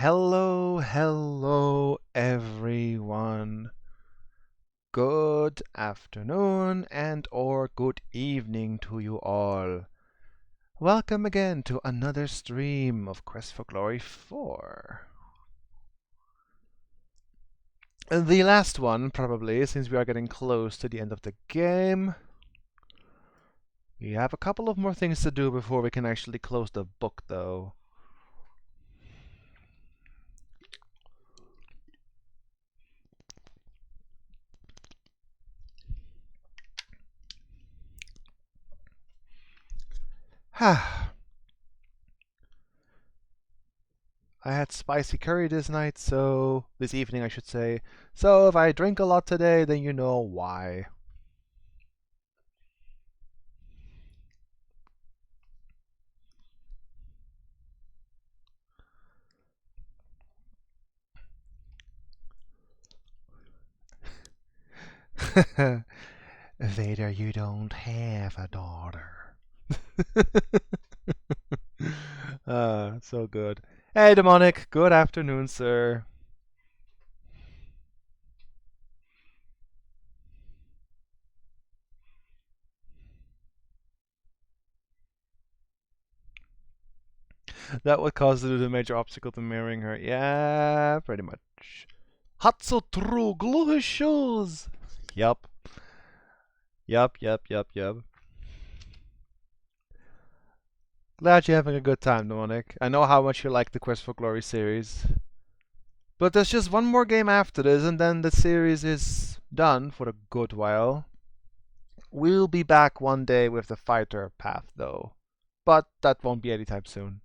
Hello, everyone. Good afternoon and/or good evening to you all. Welcome again to another stream of Quest for Glory 4. The last one, probably, since we are getting close to the end of the game. We have a couple of more things to do before we can actually close the book, though. I had spicy curry this evening I should say. So if I drink a lot today, then you know why. Vader, you don't have a daughter. So good. Hey, Demonic. Good afternoon, sir. That would cause the major obstacle to marrying her. Yeah, pretty much. Hatso true glue shoes. Yup. Yup. Glad you're having a good time, Demonic. I know how much you like the Quest for Glory series. But there's just one more game after this, and then the series is done for a good while. We'll be back one day with the fighter path, though. But that won't be anytime soon.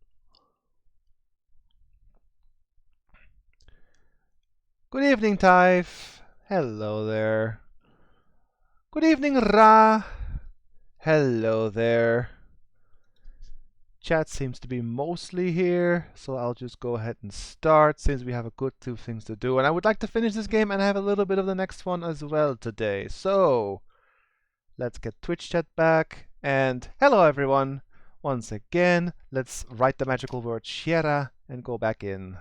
Good evening, Typh. Hello there. Good evening, Ra. Hello there. Chat seems to be mostly here, so I'll just go ahead and start since we have a good two things to do. And I would like to finish this game and have a little bit of the next one as well today. So, let's get Twitch chat back. And hello, everyone. Once again, let's write the magical word Shiera and go back in.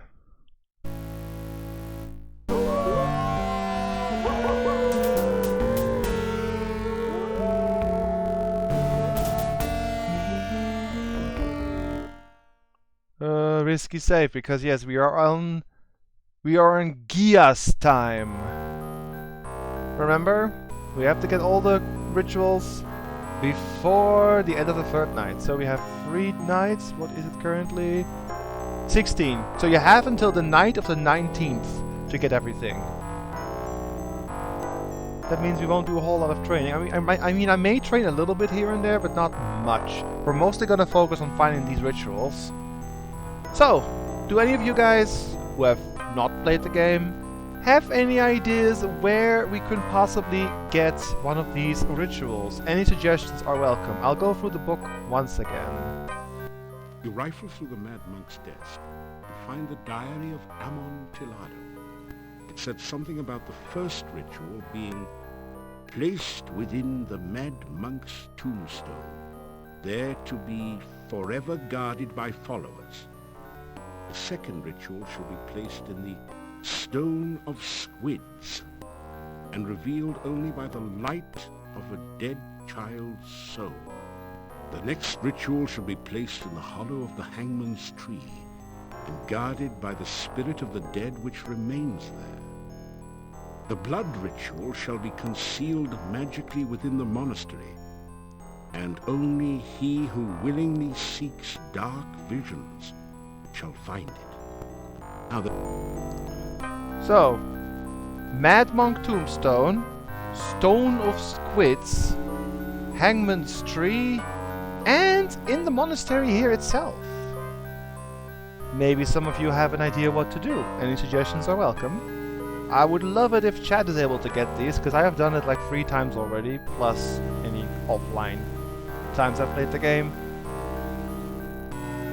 Risky save because yes, we are in Gia's time. Remember, we have to get all the rituals before the end of the third night. So we have 3 nights. What is it currently? 16. So you have until the night of the 19th to get everything. That means we won't do a whole lot of training. I may train a little bit here and there, but not much. We're mostly gonna focus on finding these rituals. So, do any of you guys who have not played the game have any ideas where we could possibly get one of these rituals? Any suggestions are welcome. I'll go through the book once again. You rifle through the Mad Monk's desk and find the diary of Amon Tillado. It said something about the first ritual being placed within the Mad Monk's tombstone, there to be forever guarded by followers. The second ritual shall be placed in the Stone of Squids, and revealed only by the light of a dead child's soul. The next ritual shall be placed in the hollow of the Hangman's Tree, and guarded by the spirit of the dead which remains there. The blood ritual shall be concealed magically within the monastery, and only he who willingly seeks dark visions shall find it. Now So, Mad Monk Tombstone, Stone of Squids, Hangman's Tree, and in the monastery here itself. Maybe some of you have an idea what to do. Any suggestions are welcome. I would love it if chat is able to get these, because I have done it like 3 times already, plus any offline times I've played the game.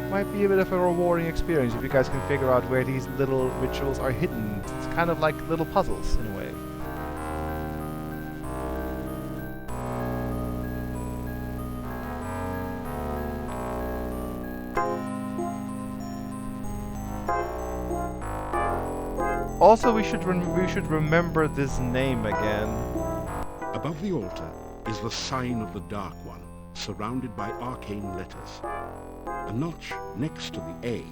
Might be a bit of a rewarding experience if you guys can figure out where these little rituals are hidden. It's kind of like little puzzles in a way. Also, we should remember this name again. Above the altar is the sign of the Dark One, surrounded by arcane letters. A notch next to the A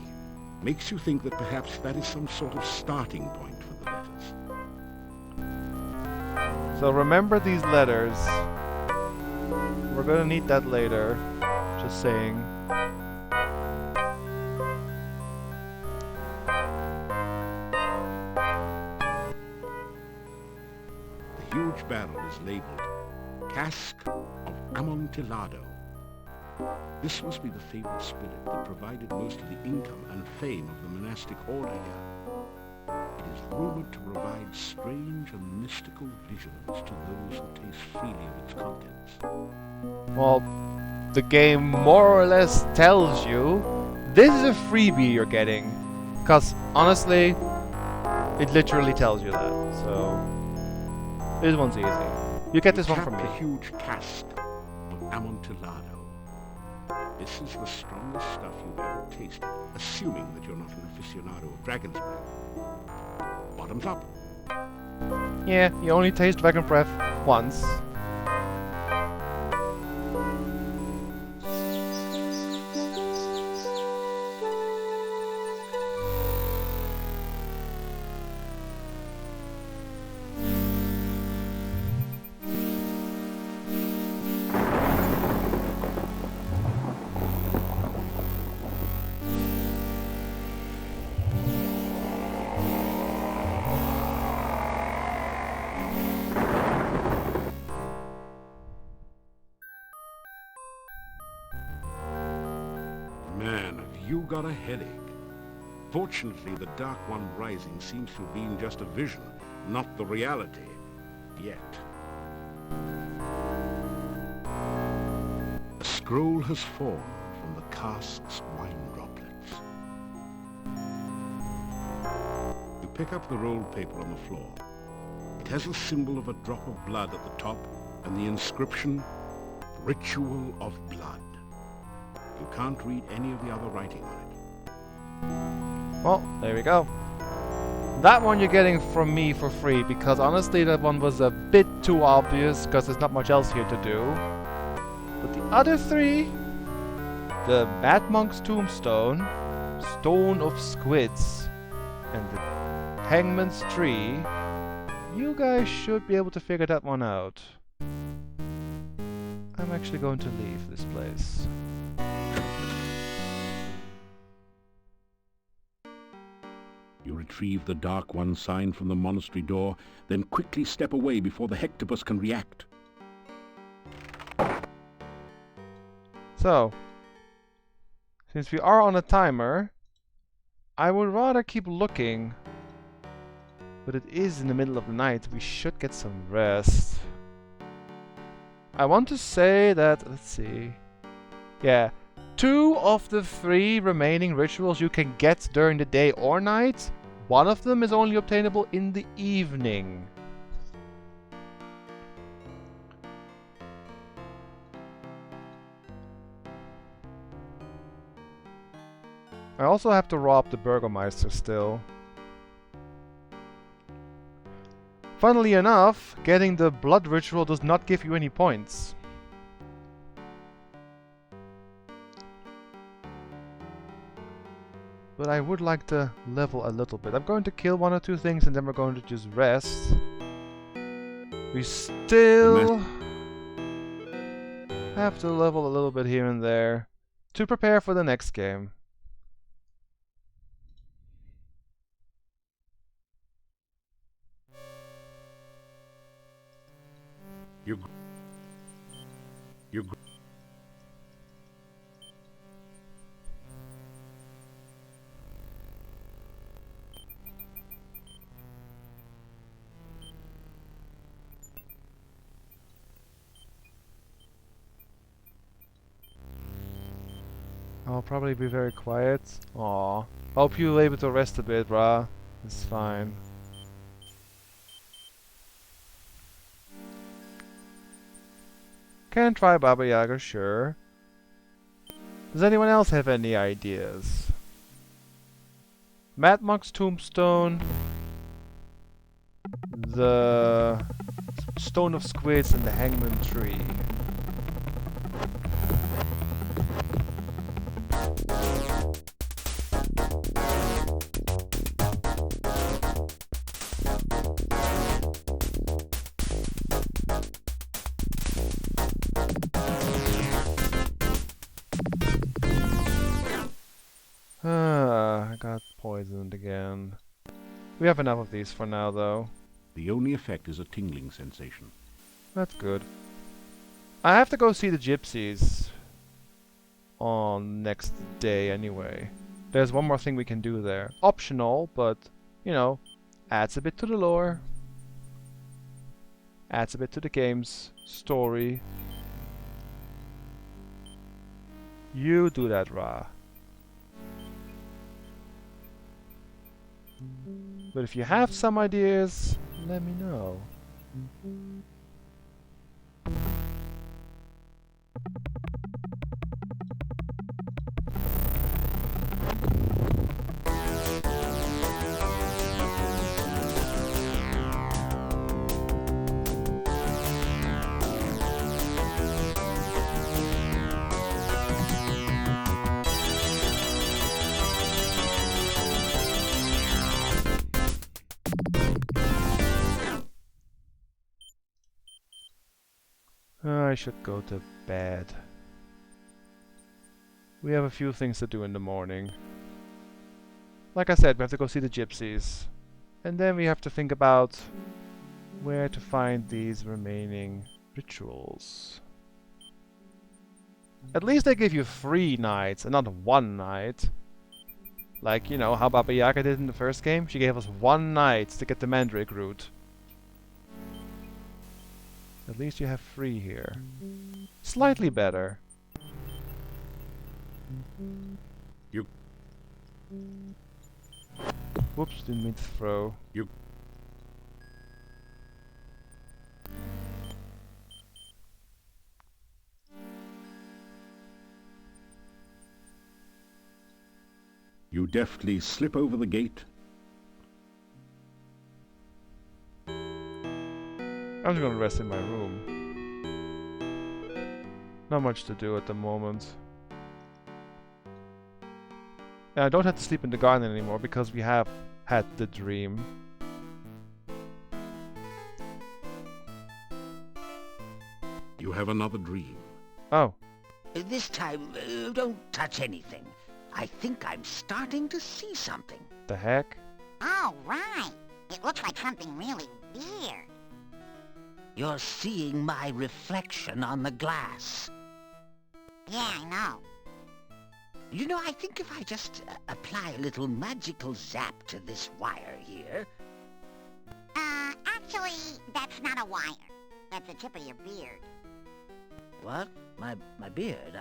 makes you think that perhaps that is some sort of starting point for the letters. So remember these letters. We're gonna need that later. Just saying. The huge barrel is labeled Cask of Amontillado. This must be the fabled spirit that provided most of the income and fame of the monastic order here. It is rumored to provide strange and mystical visions to those who taste freely of its contents. Well, the game more or less tells you this is a freebie you're getting. Because honestly, it literally tells you that. So, this one's easy. You get this one from me. A huge cask of Amontillado. This is the strongest stuff you've ever tasted, assuming that you're not an aficionado of dragon's breath. Bottoms up. Yeah, you only taste dragon breath once. Man, have you got a headache. Fortunately, the Dark One rising seems to have been just a vision, not the reality. Yet. A scroll has formed from the cask's wine droplets. You pick up the rolled paper on the floor. It has a symbol of a drop of blood at the top and the inscription, Ritual of Blood. You can't read any of the other writing on it. Well, there we go. That one you're getting from me for free, because honestly that one was a bit too obvious, because there's not much else here to do. But the other three, the Mad Monk's Tombstone, Stone of Squids, and the Hangman's Tree, you guys should be able to figure that one out. I'm actually going to leave this place. You retrieve the Dark One sign from the monastery door, then quickly step away before the Hectopus can react. So, since we are on a timer, I would rather keep looking, but it is in the middle of the night. We should get some rest. I want to say that, let's see, yeah, 2 of the 3 remaining rituals you can get during the day or night. One of them is only obtainable in the evening. I also have to rob the Burgomeister still. Funnily enough, getting the blood ritual does not give you any points. But I would like to level a little bit. I'm going to kill 1 or 2 things and then we're going to just rest. We still have to level a little bit here and there to prepare for the next game. I'll probably be very quiet. Aw. Hope you're able to rest a bit, brah. It's fine. Can try Baba Yaga, sure. Does anyone else have any ideas? Mad Monk's Tombstone, the Stone of Squids and the Hangman Tree. I got poisoned again. We have enough of these for now, though. The only effect is a tingling sensation. That's good. I have to go see the gypsies on next day anyway. There's one more thing we can do there. Optional, but, you know, adds a bit to the lore. Adds a bit to the game's story. You do that, Ra. But if you have some ideas, let me know. I should go to bed. We have a few things to do in the morning. Like I said, we have to go see the gypsies. And then we have to think about where to find these remaining rituals. At least they give you 3 nights and not 1 night. Like, you know, how Baba Yaga did in the first game. She gave us 1 night to get the Mandrake root. At least you have 3 here. Slightly better. You. Whoops, didn't mean to throw. You. You deftly slip over the gate. I'm just gonna rest in my room. Not much to do at the moment. And I don't have to sleep in the garden anymore because we have had the dream. You have another dream. Oh. This time, don't touch anything. I think I'm starting to see something. The heck? Oh, right. It looks like something really weird. You're seeing my reflection on the glass. Yeah, I know. You know, I think if I just apply a little magical zap to this wire here... Actually, that's not a wire. That's the tip of your beard. What? My beard?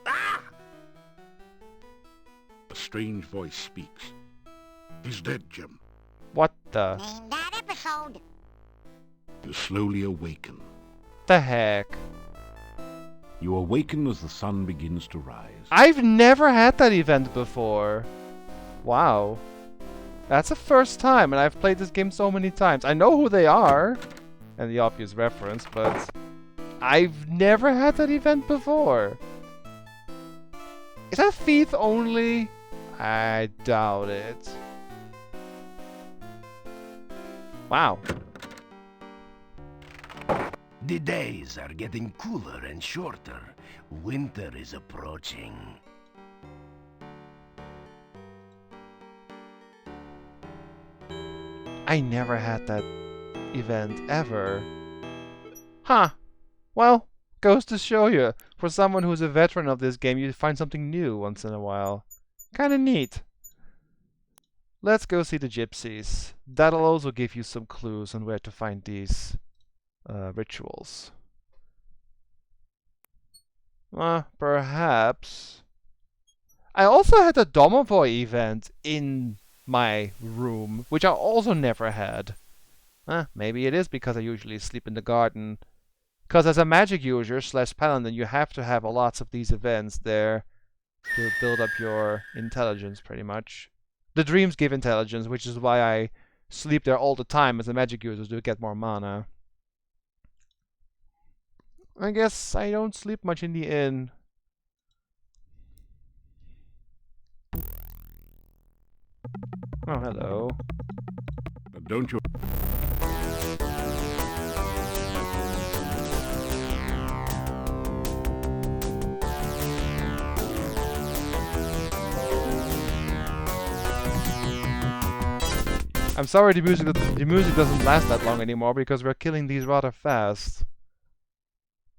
Ah! A strange voice speaks. He's dead, Jim. What the? Name that episode. You slowly awaken. The heck? You awaken as the sun begins to rise. I've never had that event before. Wow. That's the first time, and I've played this game so many times. I know who they are, and the obvious reference, but I've never had that event before. Is that Thief only? I doubt it. Wow. The days are getting cooler and shorter. Winter is approaching. I never had that event ever. Huh. Well, goes to show you. For someone who's a veteran of this game, you find something new once in a while. Kinda neat. Let's go see the gypsies. That'll also give you some clues on where to find these rituals. Perhaps. I also had a Domovoy event in my room, which I also never had. Maybe it is because I usually sleep in the garden. Because as a magic user / paladin, you have to have lots of these events there to build up your intelligence, pretty much. The dreams give intelligence, which is why I sleep there all the time as a magic user to get more mana. I guess I don't sleep much in the inn. Oh, hello. But don't you... I'm sorry the music doesn't last that long anymore because we're killing these rather fast.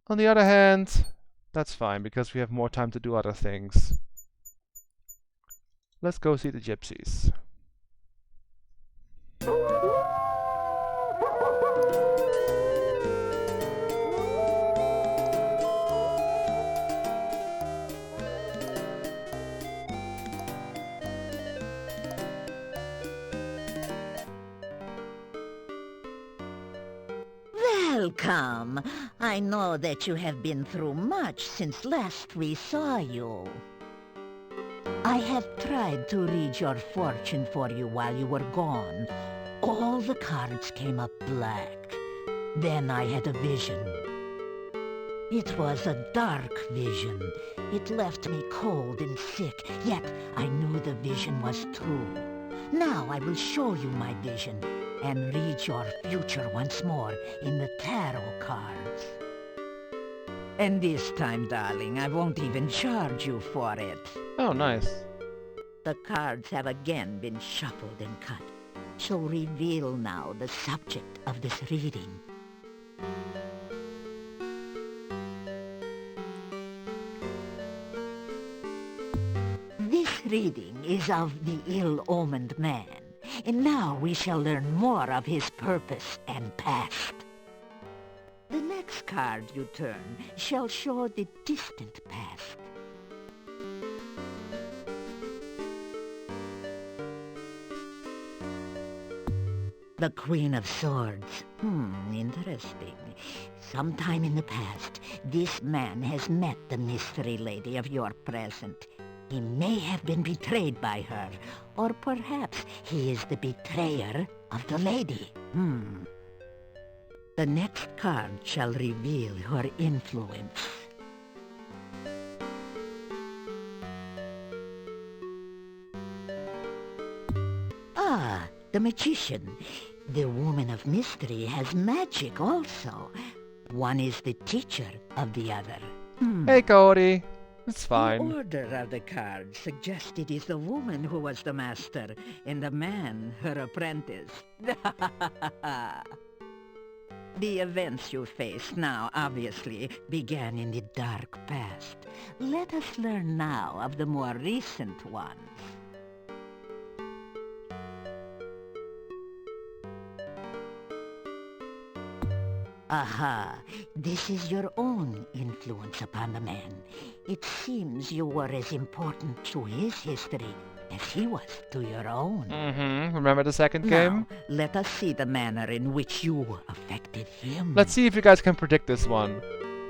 On the other hand, that's fine because we have more time to do other things. Let's go see the gypsies. Welcome. I know that you have been through much since last we saw you. I have tried to read your fortune for you while you were gone. All the cards came up black. Then I had a vision. It was a dark vision. It left me cold and sick, yet I knew the vision was true. Now I will show you my vision and read your future once more in the tarot cards. And this time, darling, I won't even charge you for it. Oh, nice. The cards have again been shuffled and cut. So reveal now the subject of this reading. This reading is of the ill-omened man, and now we shall learn more of his purpose and past. The next card you turn shall show the distant past. The Queen of Swords. Interesting. Sometime in the past, this man has met the mystery lady of your present. He may have been betrayed by her, or perhaps he is the betrayer of the lady. The next card shall reveal her influence. Ah, the magician. The woman of mystery has magic also. One is the teacher of the other. Hey, Cody. It's The fine. order of the cards suggests it is the woman who was the master, and the man her apprentice. The events you face now, obviously, began in the dark past. Let us learn now of the more recent ones. Aha, this is your own influence upon the man. It seems you were as important to his history as he was to your own. Remember the second game? Now, let us see the manner in which you affected him. Let's see if you guys can predict this one.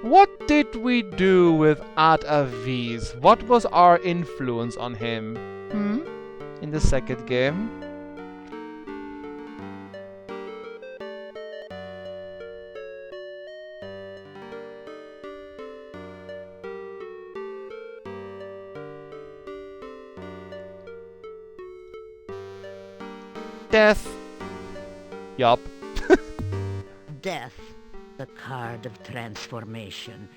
What did we do with Ad Aviz? What was our influence on him? In the second game? Death. Yup. Death, the card of transformation.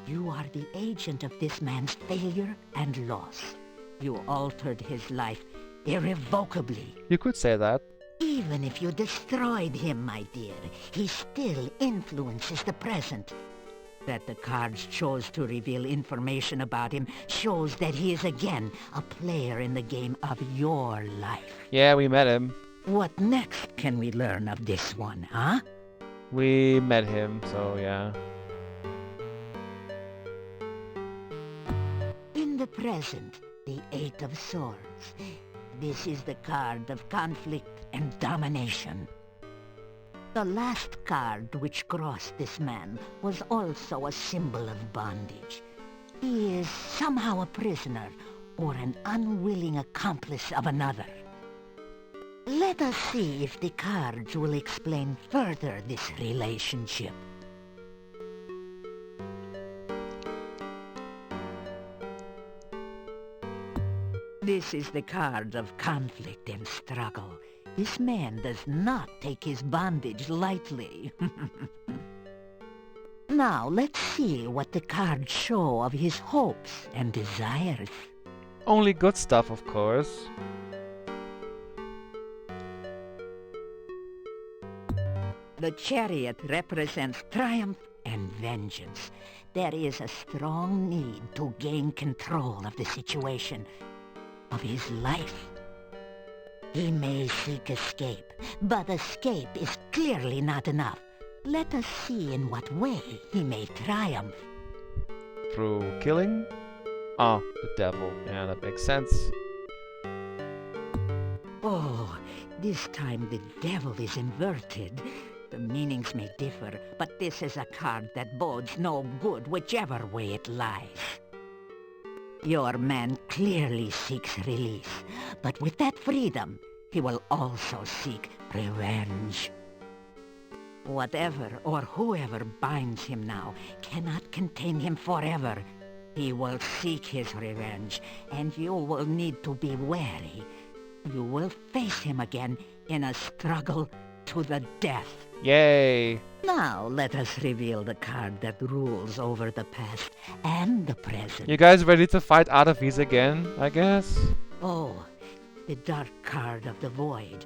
You are the agent of this man's failure and loss. You altered his life irrevocably. You could say that. Even if you destroyed him, my dear, he still influences the present. That the cards chose to reveal information about him shows that he is again a player in the game of your life. Yeah, we met him. What next can we learn of this one, huh? We met him, so yeah. In the present, the Eight of Swords. This is the card of conflict and domination. The last card which crossed this man was also a symbol of bondage. He is somehow a prisoner or an unwilling accomplice of another. Let Let us see if the cards will explain further this relationship. This is the card of conflict and struggle. This man does not take his bondage lightly. Now, let's see what the cards show of his hopes and desires. Only good stuff, of course. The Chariot represents triumph and vengeance. There is a strong need to gain control of the situation, of his life. He may seek escape, but escape is clearly not enough. Let us see in what way he may triumph. Through killing? Ah, the devil. Yeah, that makes sense. Oh, this time the devil is inverted. The meanings may differ, but this is a card that bodes no good whichever way it lies. Your man clearly seeks release, but with that freedom, he will also seek revenge. Whatever or whoever binds him now cannot contain him forever. He will seek his revenge, and you will need to be wary. You will face him again in a struggle to the death. Yay! Now let us reveal the card that rules over the past and the present. You guys ready to fight Adavis again, I guess? Oh, the dark card of the void.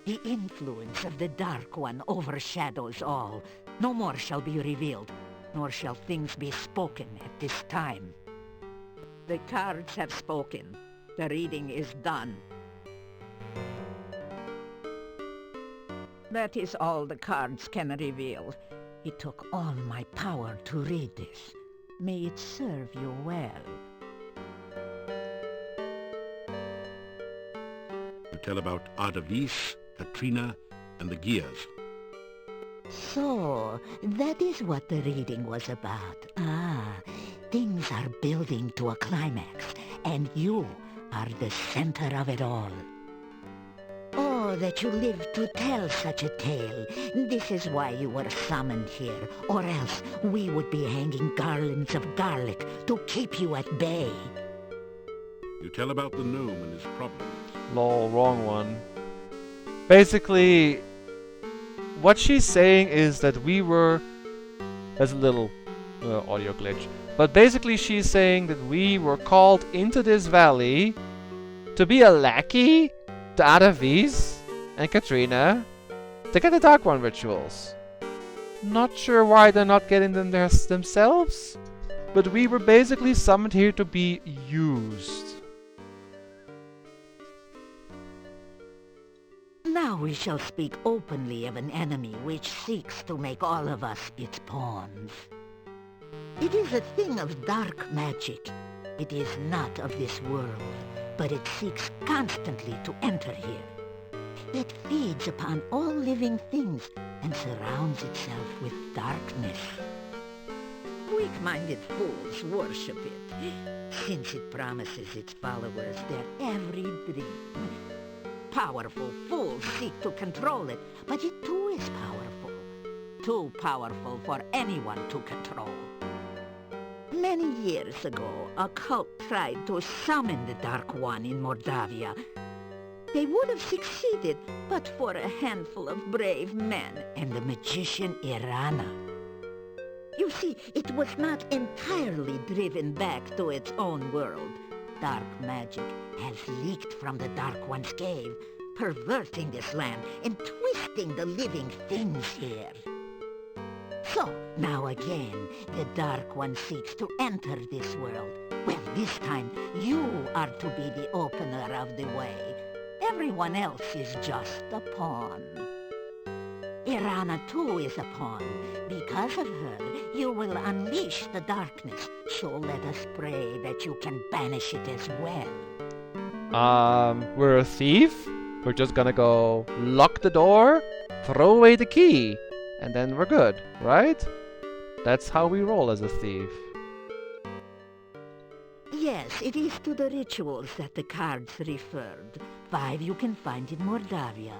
The influence of the Dark One overshadows all. No more shall be revealed, nor shall things be spoken at this time. The cards have spoken. The reading is done. That is all the cards can reveal. It took all my power to read this. May it serve you well. To tell about Adavis, Katrina, and the Gears. So, that is what the reading was about. Ah, things are building to a climax, and you are the center of it all. Oh, that you lived to tell such a tale. This is why you were summoned here, or else we would be hanging garlands of garlic to keep you at bay. You tell about the gnome and his problems. Lol, wrong one. Basically, what she's saying is that we were... There's a little audio glitch. But basically she's saying that we were called into this valley to be a lackey to Adavis and Katrina to get the Dark One rituals. Not sure why they're not getting them themselves, but we were basically summoned here to be used. Now we shall speak openly of an enemy which seeks to make all of us its pawns. It is a thing of dark magic. It is not of this world, but it seeks constantly to enter here. It feeds upon all living things and surrounds itself with darkness. Weak-minded fools worship it, since it promises its followers their every dream. Powerful fools seek to control it, but it too is powerful. Too powerful for anyone to control. Many years ago, a cult tried to summon the Dark One in Mordavia. They would have succeeded, but for a handful of brave men and the magician Irana. You see, it was not entirely driven back to its own world. Dark magic has leaked from the Dark One's cave, perverting this land and twisting the living things here. So, now again, the Dark One seeks to enter this world. Well, this time, you are to be the opener of the way. Everyone else is just a pawn. Irana too is a pawn. Because of her, you will unleash the darkness, so let us pray that you can banish it as well. We're a thief? We're just gonna go lock the door, throw away the key, and then we're good, right? That's how we roll as a thief. Yes, it is to the rituals that the cards referred. 5 you can find in Mordavia.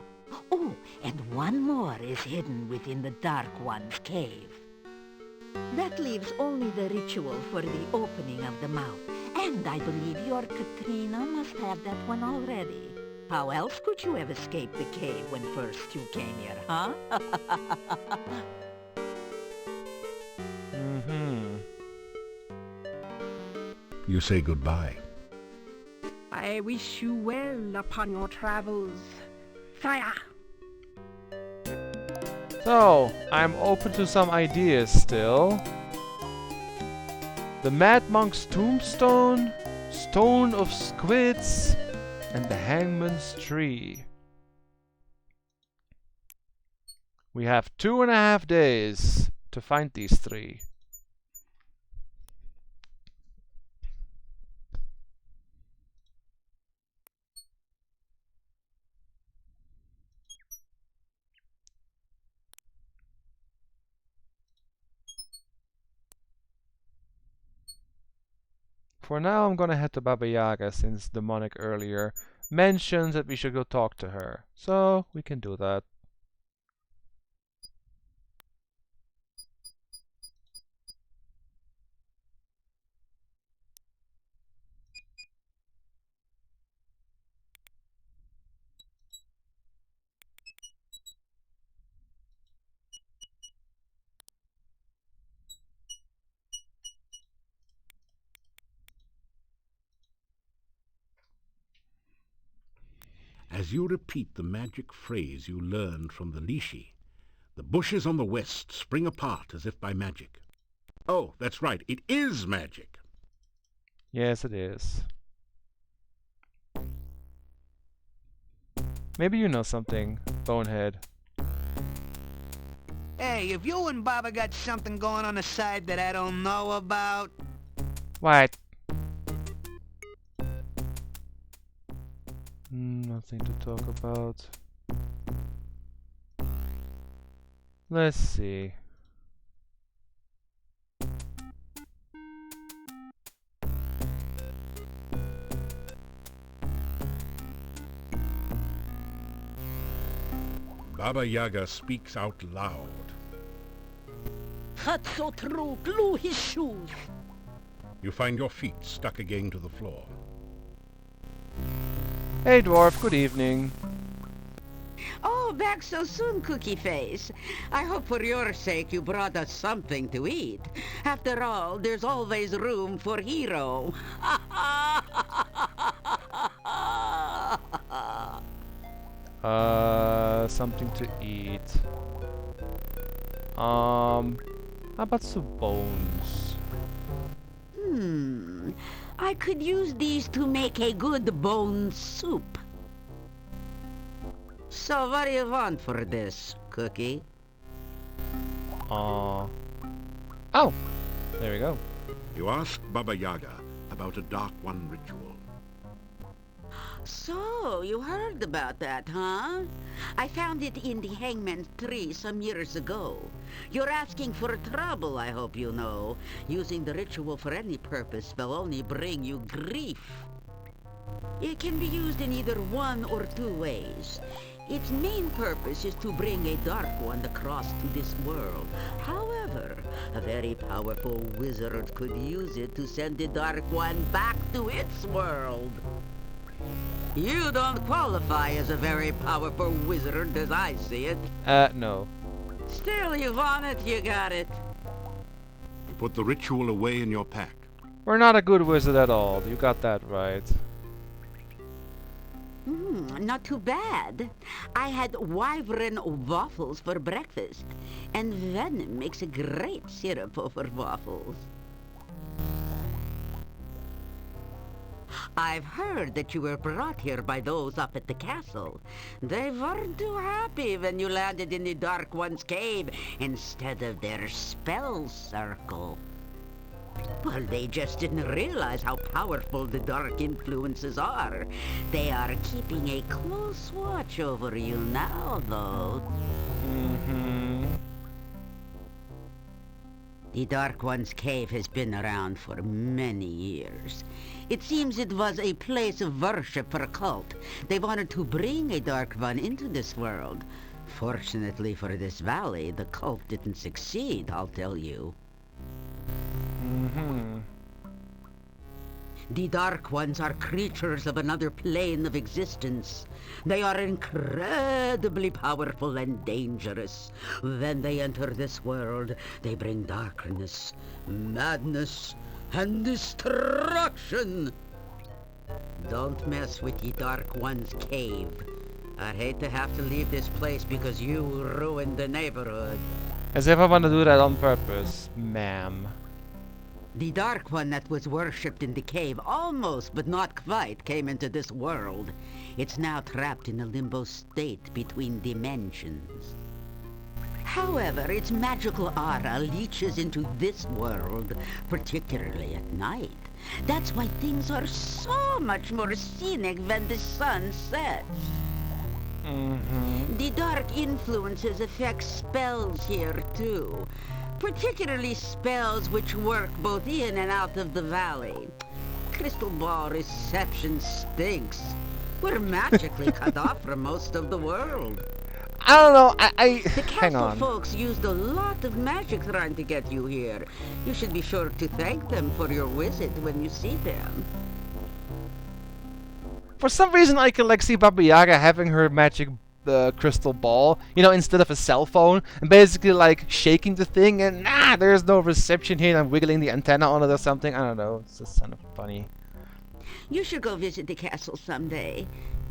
Oh, and one more is hidden within the Dark One's cave. That leaves only the ritual for the opening of the mouth. And I believe your Katrina must have that one already. How else could you have escaped the cave when first you came here, huh? Mm-hmm. You say goodbye. I wish you well upon your travels, sire. So, I'm open to some ideas still. The Mad Monk's Tombstone, Stone of Squids, and the Hangman's Tree. We have 2.5 days to find these 3. For now, I'm gonna head to Baba Yaga since Demonic earlier mentioned that we should go talk to her. So, we can do that. As you repeat the magic phrase you learned from the Lishi, the bushes on the west spring apart as if by magic. Oh, that's right, it is magic. Yes, it is. Maybe you know something, Bonehead. Hey, if you and Baba got something going on the side that I don't know about... What? Nothing to talk about. Let's see. Baba Yaga speaks out loud. Hatsotru, glue his shoes. You find your feet stuck again to the floor. Hey dwarf, good evening. Oh, back so soon, Cookie Face. I hope for your sake you brought us something to eat. After all, there's always room for Hero. Something to eat. How about some bones? I could use these to make a good bone soup. So what do you want for this, Cookie? Oh, there we go. You ask Baba Yaga about a Dark One ritual. So, you heard about that, huh? I found it in the Hangman's Tree some years ago. You're asking for trouble, I hope you know. Using the ritual for any purpose will only bring you grief. It can be used in either one or two ways. Its main purpose is to bring a Dark One across to this world. However, a very powerful wizard could use it to send the Dark One back to its world. You don't qualify as a very powerful wizard as I see it. No. Still, you want it, you got it. You put the ritual away in your pack. We're not a good wizard at all. You got that right. Not too bad. I had wyvern waffles for breakfast, and venom makes a great syrup for waffles. I've heard that you were brought here by those up at the castle. They weren't too happy when you landed in the Dark One's cave instead of their spell circle. Well, they just didn't realize how powerful the dark influences are. They are keeping a close watch over you now, though. The Dark One's cave has been around for many years. It seems it was a place of worship for a cult. They wanted to bring a Dark One into this world. Fortunately for this valley, the cult didn't succeed, I'll tell you. Mm-hmm. The Dark Ones are creatures of another plane of existence. They are incredibly powerful and dangerous. When they enter this world, they bring darkness, madness, and destruction. Don't mess with the Dark One's cave. I'd hate to have to leave this place because you ruined the neighborhood. As if I want to do that on purpose, ma'am. The Dark One that was worshipped in the cave almost, but not quite, came into this world. It's now trapped in a limbo state between dimensions. However, its magical aura leaches into this world, particularly at night. That's why things are so much more scenic when the sun sets. Mm-hmm. The dark influences affect spells here, too. Particularly spells which work both in and out of the valley. Crystal Ball reception stinks. We're magically cut off from most of the world. I don't know, The hang castle on. folks used a lot of magic trying to get you here. You should be sure to thank them for your visit when you see them. For some reason, I can like see Baba Yaga having her magic crystal ball, you know, instead of a cell phone, and basically like shaking the thing, and there's no reception here, and I'm wiggling the antenna on it or something. I don't know. It's just kind of funny. You should go visit the castle someday.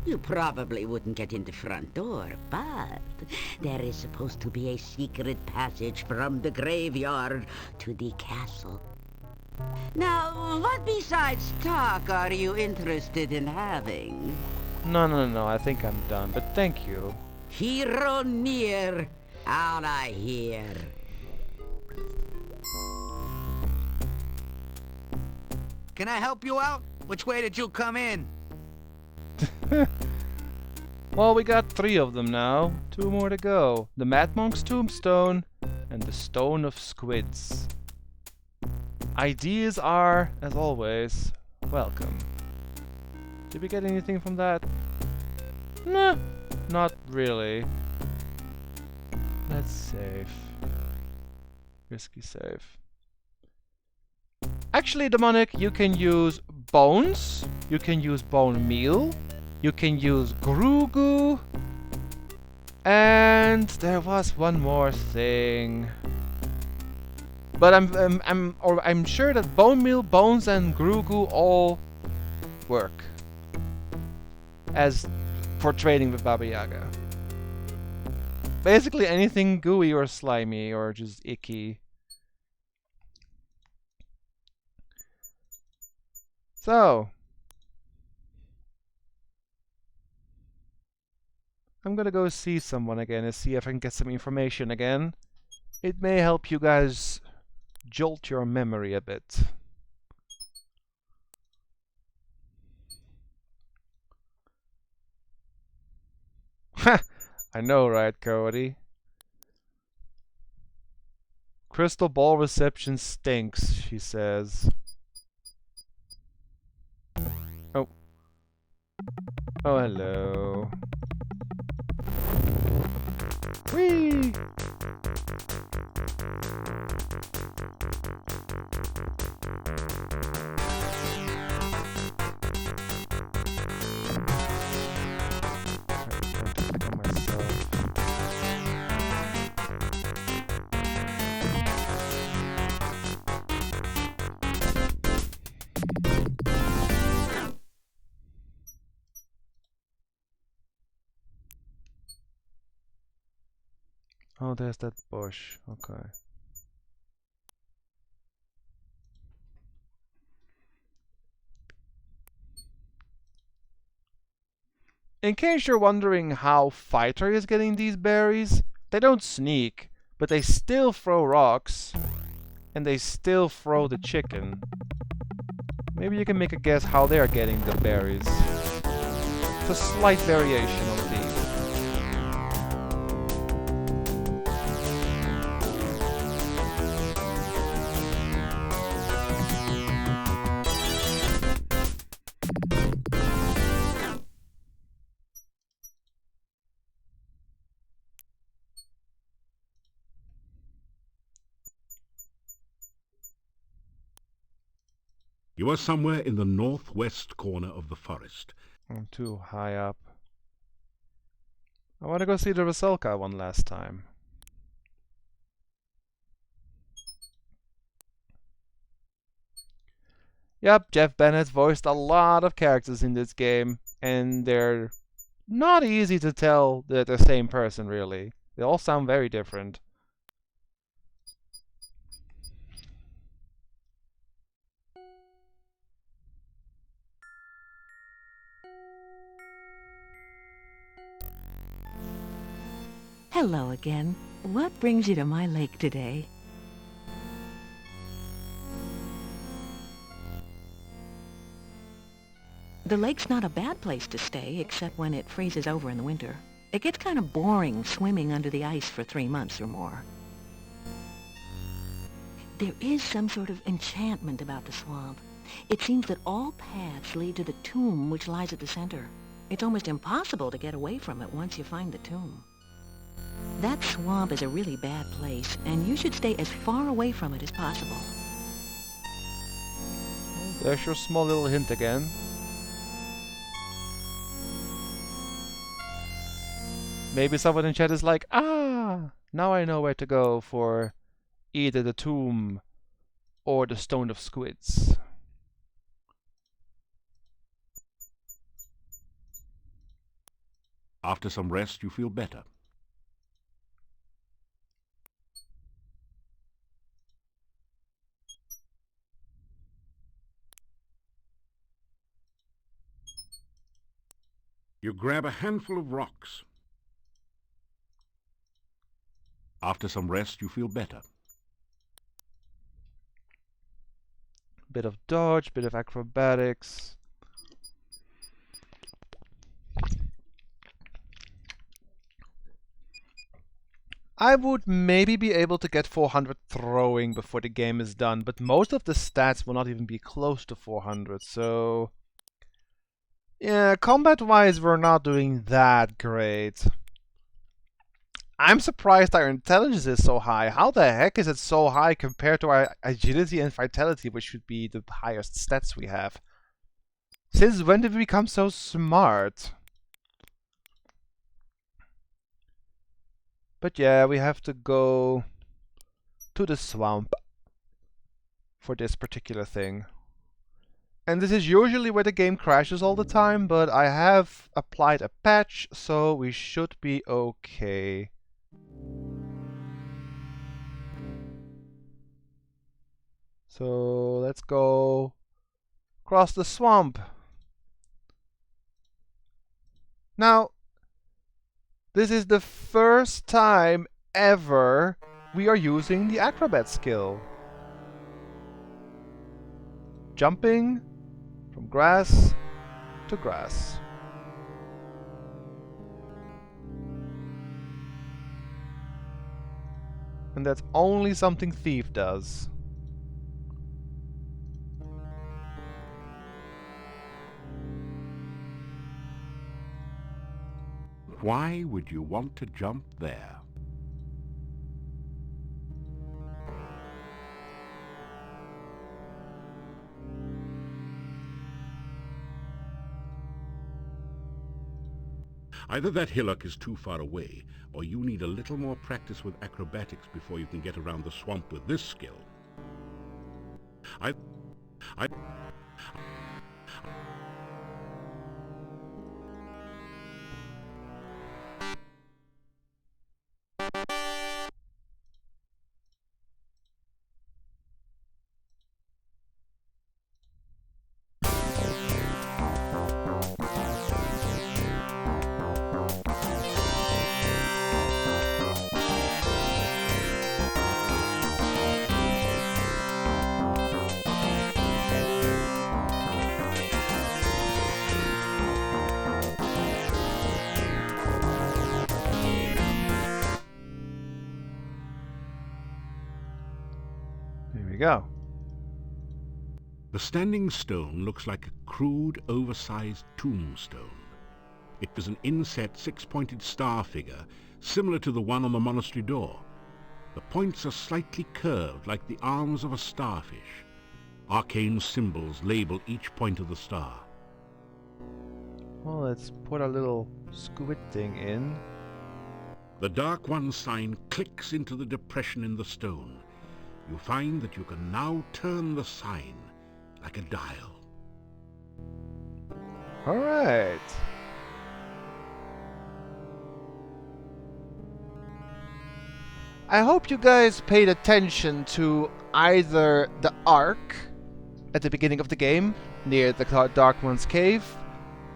You probably wouldn't get in the front door, but there is supposed to be a secret passage from the graveyard to the castle. Now, what besides talk are you interested in having? No. I think I'm done, but thank you. Hero near, out I hear. Can I help you out? Which way did you come in? Well, we got 3 of them now. 2 more to go. The Mad Monk's Tombstone and the Stone of Squids. Ideas are, as always, welcome. Did we get anything from that? Nah, not really. Let's save. Risky save. Actually, Demonic, you can use bones, you can use bone meal, you can use Grugu, and there was one more thing. But I'm sure that bone meal, bones, and Grugu all work as for trading with Baba Yaga. Basically anything gooey or slimy or just icky. So, I'm gonna go see someone again and see if I can get some information again. It may help you guys jolt your memory a bit. Ha! I know, right, Cody? Crystal ball reception stinks, she says. Oh. Oh, hello. Whee! Oh, there's that bush. Okay. In case you're wondering how Fighter is getting these berries, they don't sneak, but they still throw rocks, and they still throw the chicken. Maybe you can make a guess how they are getting the berries. It's a slight variation on these. You are somewhere in the northwest corner of the forest. I'm too high up. I want to go see the Rusalka one last time. Yep, Jeff Bennett voiced a lot of characters in this game, and they're not easy to tell they're the same person, really. They all sound very different. Hello again. What brings you to my lake today? The lake's not a bad place to stay, except when it freezes over in the winter. It gets kind of boring swimming under the ice for 3 months or more. There is some sort of enchantment about the swamp. It seems that all paths lead to the tomb which lies at the center. It's almost impossible to get away from it once you find the tomb. That swamp is a really bad place, and you should stay as far away from it as possible. Oh, there's your small little hint again. Maybe someone in chat is like, ah, now I know where to go for either the tomb or the Stone of Squids. After some rest, you feel better. You grab a handful of rocks. After some rest, you feel better. Bit of dodge, bit of acrobatics. I would maybe be able to get 400 throwing before the game is done, but most of the stats will not even be close to 400, so... yeah, combat-wise, we're not doing that great. I'm surprised our intelligence is so high. How the heck is it so high compared to our agility and vitality, which should be the highest stats we have? Since when did we become so smart? But yeah, we have to go to the swamp for this particular thing. And this is usually where the game crashes all the time, but I have applied a patch, so we should be okay. So let's go across the swamp. Now, this is the first time ever we are using the acrobat skill. Jumping from grass to grass. And that's only something Thief does. Why would you want to jump there? Either that hillock is too far away, or you need a little more practice with acrobatics before you can get around the swamp with this skill. I Go. The standing stone looks like a crude, oversized tombstone. It was an inset six-pointed star figure, similar to the one on the monastery door. The points are slightly curved, like the arms of a starfish. Arcane symbols label each point of the star. Well, let's put our little squid thing in. The Dark One sign clicks into the depression in the stone. You find that you can now turn the sign like a dial. Alright. I hope you guys paid attention to either the arc at the beginning of the game, near the Dark One's cave,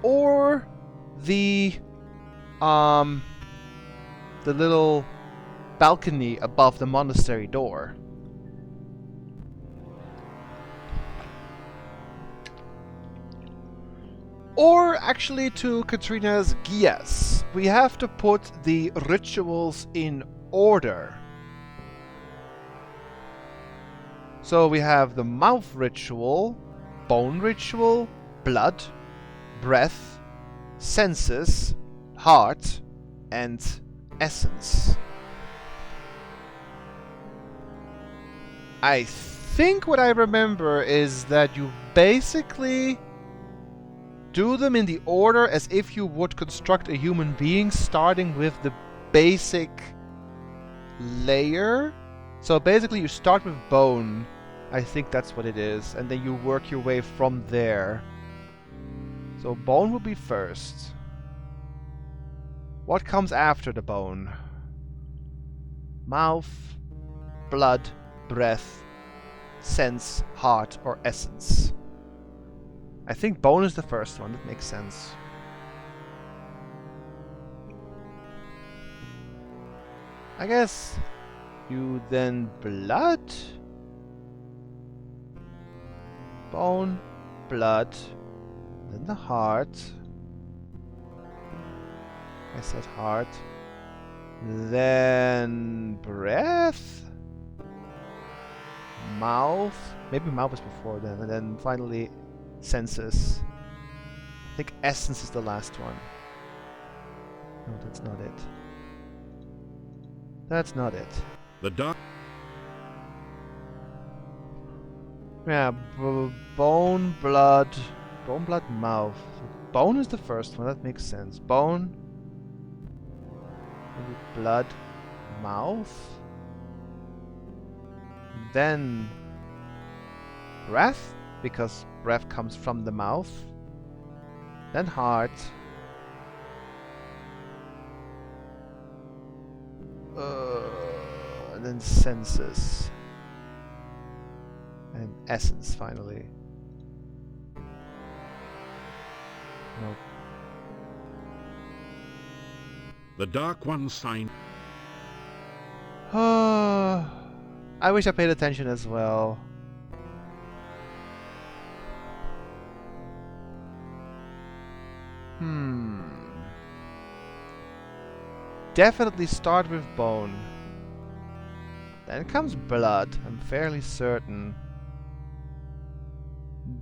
or the little balcony above the monastery door. Or actually to Katrina's Gias. We have to put the rituals in order. So we have the mouth ritual, bone ritual, blood, breath, senses, heart, and essence. I think what I remember is that you basically do them in the order as if you would construct a human being, starting with the basic layer. So basically you start with bone, I think that's what it is, and then you work your way from there. So bone will be first. What comes after the bone? Mouth, blood, breath, sense, heart, or essence. I think bone is the first one, that makes sense. I guess you then blood, bone, blood, then the heart. I said heart. Then breath, mouth. Maybe mouth is before then, and then finally senses. I think essence is the last one. No, that's not it. That's not it. The dark. Yeah, bone, blood, mouth. Bone is the first one. That makes sense. Bone, maybe blood, mouth. Then breath, because breath comes from the mouth. Then heart. And then senses. And essence, finally. Nope. The Dark One sign. I wish I paid attention as well. Definitely start with bone. Then comes blood, I'm fairly certain.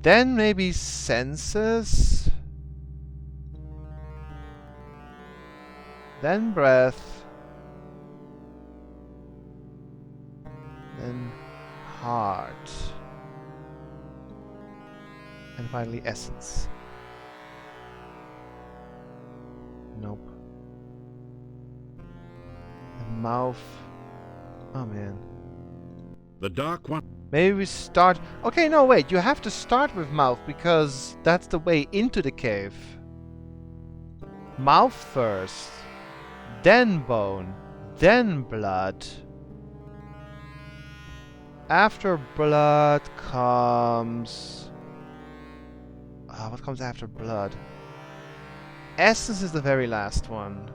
Then maybe senses. Then breath. Then heart. And finally essence. Nope. And mouth. Oh man. The Dark One. Maybe we start... Okay, no, wait. You have to start with mouth because that's the way into the cave. Mouth first. Then bone. Then blood. After blood comes... what comes after blood? Essence is the very last one.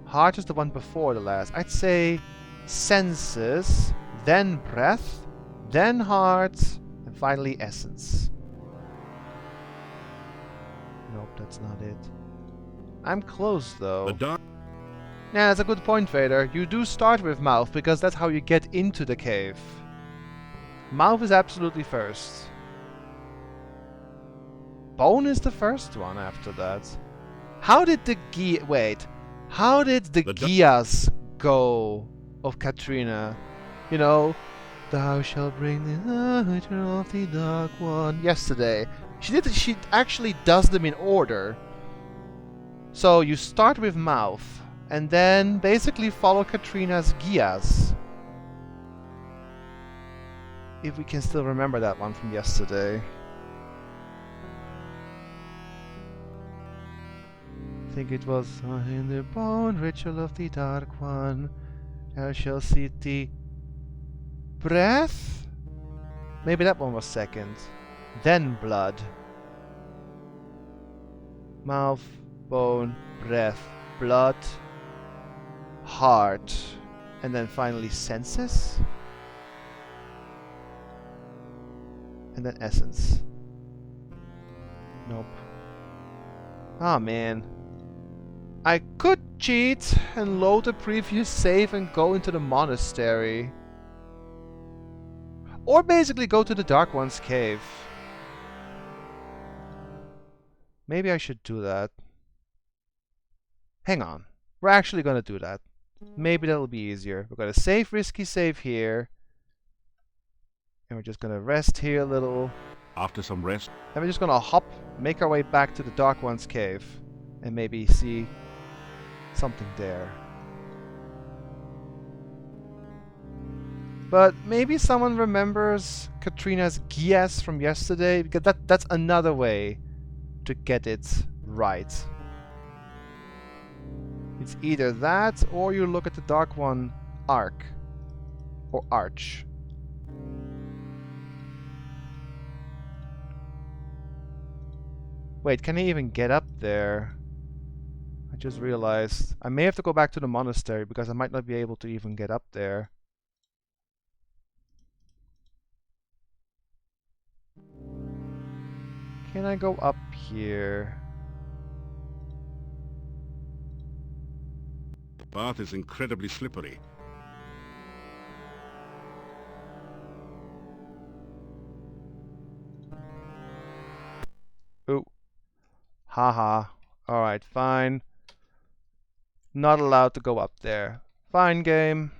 Heart is the one before the last. I'd say senses, then breath, then heart, and finally essence. Nope, that's not it. I'm close though. Yeah, that's a good point, Vader. You do start with mouth because that's how you get into the cave. Mouth is absolutely first. Bone is the first one after that. How did the How did the Gias go of Katrina? You know, Thou shalt bring the light of the Dark One. Yesterday. She actually does them in order. So you start with mouth, and then basically follow Katrina's guías. If we can still remember that one from yesterday. I think it was in the bone ritual of the Dark One. Thou shalt see the breath? Maybe that one was second. Then blood. Mouth, bone, breath, blood, heart, and then finally senses? And then essence. Nope. Ah, man. I could cheat and load the previous save and go into the monastery. Or basically go to the Dark One's cave. Maybe I should do that. Hang on. We're actually gonna do that. Maybe that'll be easier. We're gonna save risky save here. And we're just gonna rest here a little. After some rest, And we're just gonna hop, make our way back to the Dark One's cave. And maybe see something there. But maybe someone remembers Katrina's guess from yesterday, because that's another way to get it right. It's either that, or you look at the Dark One arc. Or arch. Wait, can I even get up there? I just realized I may have to go back to the monastery because I might not be able to even get up there. Can I go up here? the path is incredibly slippery. Ooh. Haha. Alright, fine. Not allowed to go up there. Fine, game.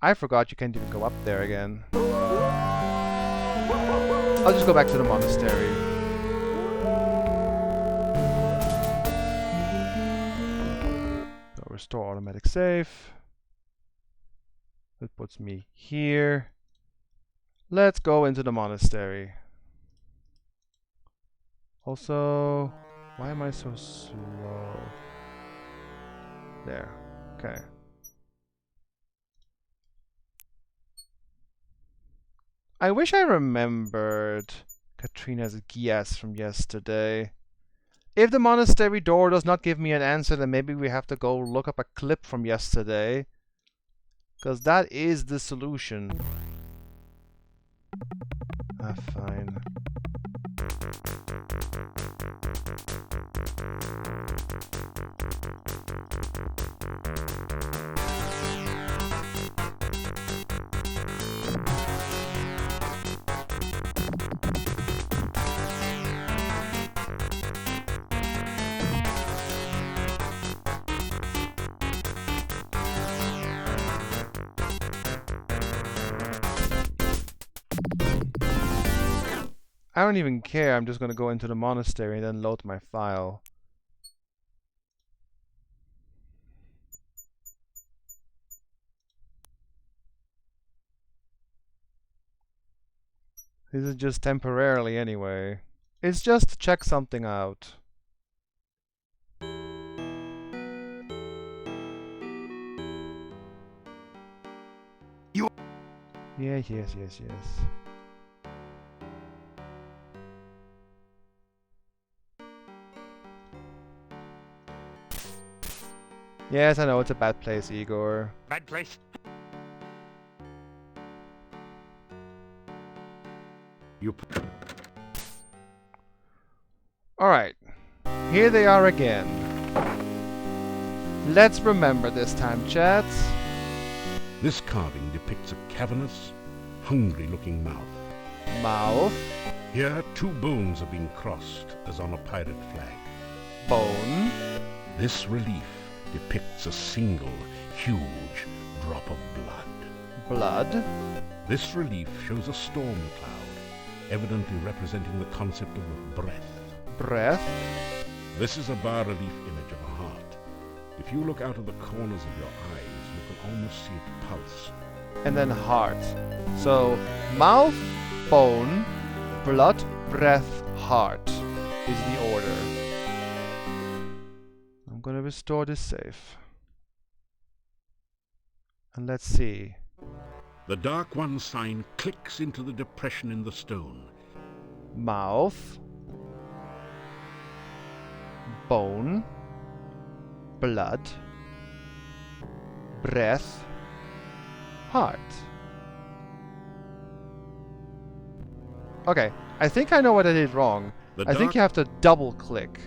I forgot you can't even go up there again. I'll just go back to the monastery. So restore automatic save. That puts me here. Let's go into the monastery. Also, why am I so slow? There. Okay. I wish I remembered Katrina's guess from yesterday. If the monastery door does not give me an answer, then maybe we have to go look up a clip from yesterday. Because that is the solution. Ah, fine. I don't even care, I'm just gonna go into the monastery and then load my file. This is just temporarily anyway. It's just to check something out. Yes. Yes, I know, it's a bad place, Igor. Bad place. Alright, here they are again. Let's remember this time, chats. This carving depicts a cavernous, hungry-looking mouth. Mouth. Here, two bones are being crossed, as on a pirate flag. Bone. This relief depicts a single, huge drop of blood. blood. This relief shows a storm cloud, evidently representing the concept of breath. Breath. This is a bas-relief image of a heart. If you look out of the corners of your eyes, you can almost see it pulse. And then heart. So, mouth, bone, blood, breath, heart is the order. I'm gonna restore this save. And let's see. The Dark One sign clicks into the depression in the stone. Mouth, bone, blood, breath, heart. Okay, I think I know what I did wrong. I think you have to double click.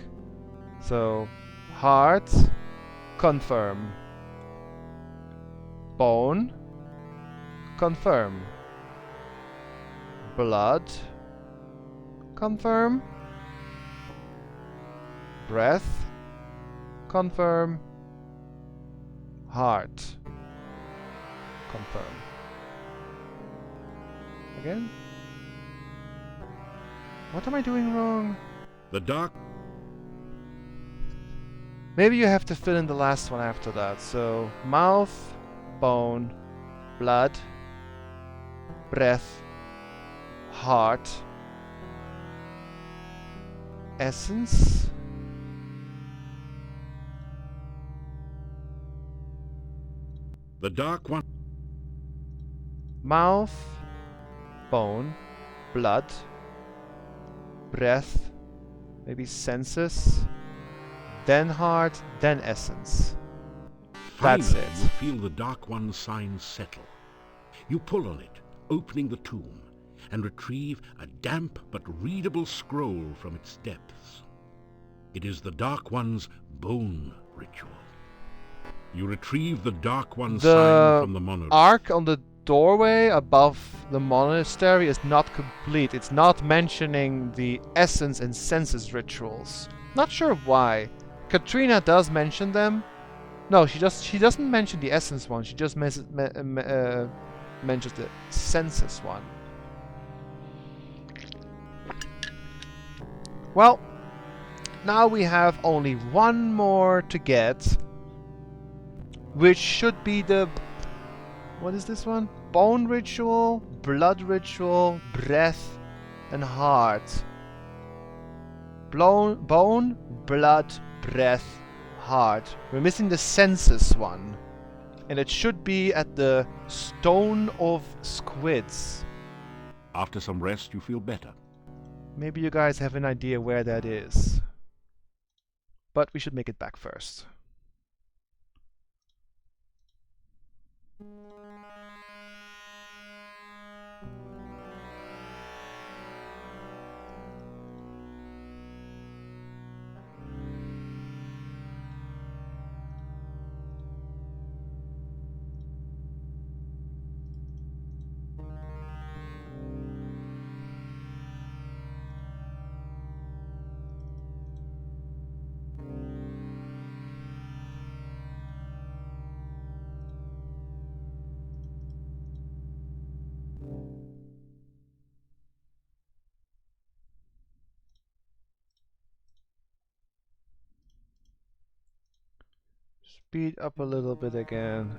So, heart, confirm. Bone, confirm. Blood, confirm. Breath, confirm. Heart, confirm. Again? What am I doing wrong? The Dark... Maybe you have to fill in the last one after that. So, mouth, bone, blood, breath, heart, essence, The Dark One... mouth, bone, blood, breath, maybe senses, then heart, then essence. That's Finally, it. you feel the Dark One's sign settle. You pull on it, opening the tomb, and retrieve a damp but readable scroll from its depths. It is the Dark One's bone ritual. You retrieve the Dark One's sign from the monolith. The arc on the doorway above the monastery is not complete. It's not mentioning the essence and senses rituals. Not sure why. Katrina does mention them. No, she doesn't mention the essence one. She just mentions the senses one. Well, now we have only one more to get, which should be the... what is this one? Bone ritual, blood ritual, breath, and heart. Bone, blood, breath, heart. We're missing the senses one. And it should be at the Stone of Squids. After some rest, you feel better. Maybe you guys have an idea where that is. But we should make it back first. Speed up a little bit again.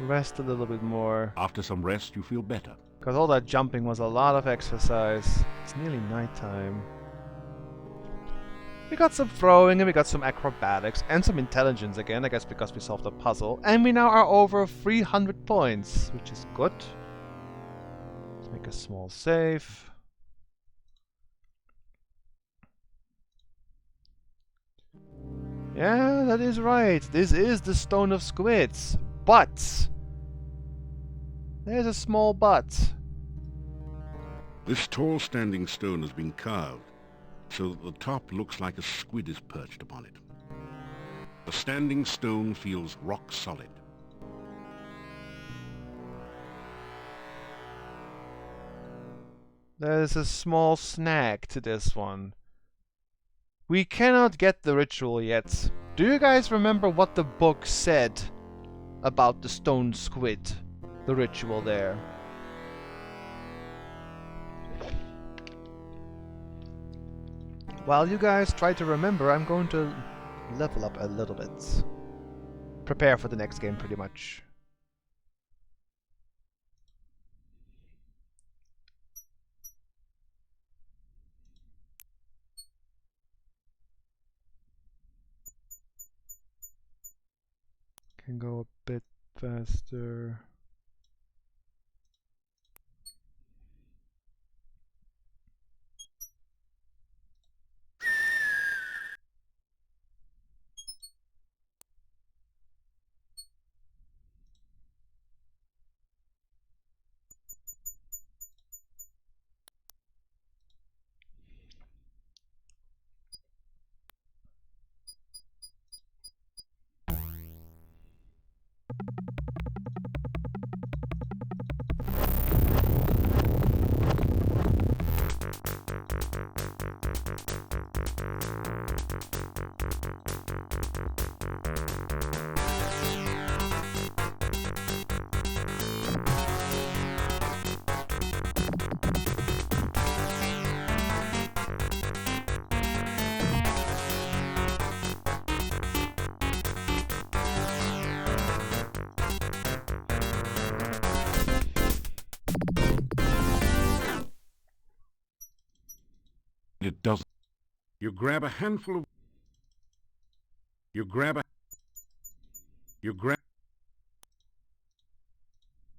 Rest a little bit more. After some rest, you feel better. Because all that jumping was a lot of exercise. It's nearly nighttime. We got some throwing and we got some acrobatics and some intelligence again, I guess because we solved the puzzle. And we now are over 300 points, which is good. Let's make a small save. Yeah, that is right. This is the Stone of Squids. But there's a small but. This tall standing stone has been carved, so that the top looks like a squid is perched upon it. The standing stone feels rock solid. There's a small snag to this one. We cannot get the ritual yet. Do you guys remember what the book said about the stone squid, the ritual there. While you guys try to remember, I'm going to level up a little bit. Prepare for the next game, pretty much. Can go a bit faster. It doesn't. You grab a handful of... You grab...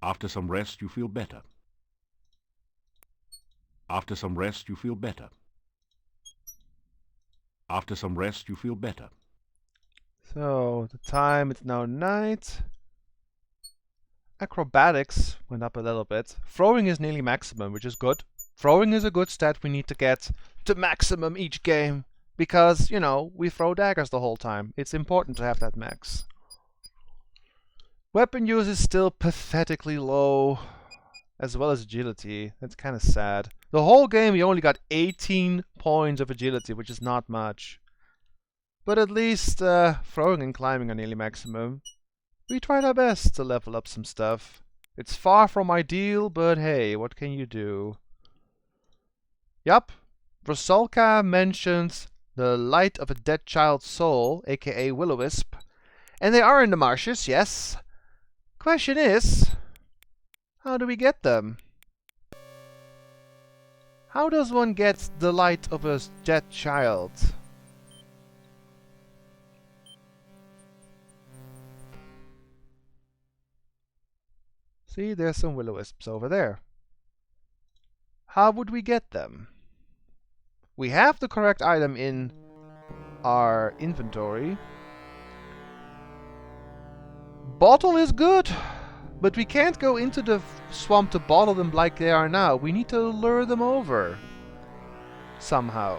After some rest, you feel better. After some rest, you feel better. After some rest, you feel better. So, the time is now night. Acrobatics went up a little bit. Throwing is nearly maximum, which is good. Throwing is a good stat we need to get to maximum each game. Because, you know, we throw daggers the whole time. It's important to have that max. Weapon use is still pathetically low. As well as agility. That's kind of sad. The whole game we only got 18 points of agility, which is not much. But at least throwing and climbing are nearly maximum. We tried our best to level up some stuff. It's far from ideal, but hey, what can you do? Yup, Rusalka mentions the light of a dead child's soul, aka Will-O-Wisp. And they are in the marshes, yes. Question is, how do we get them? How does one get the light of a dead child? See, there's some Will-O-Wisps over there. How would we get them? We have the correct item in our inventory. Bottle is good, but we can't go into the swamp to bottle them like they are now. We need to lure them over somehow.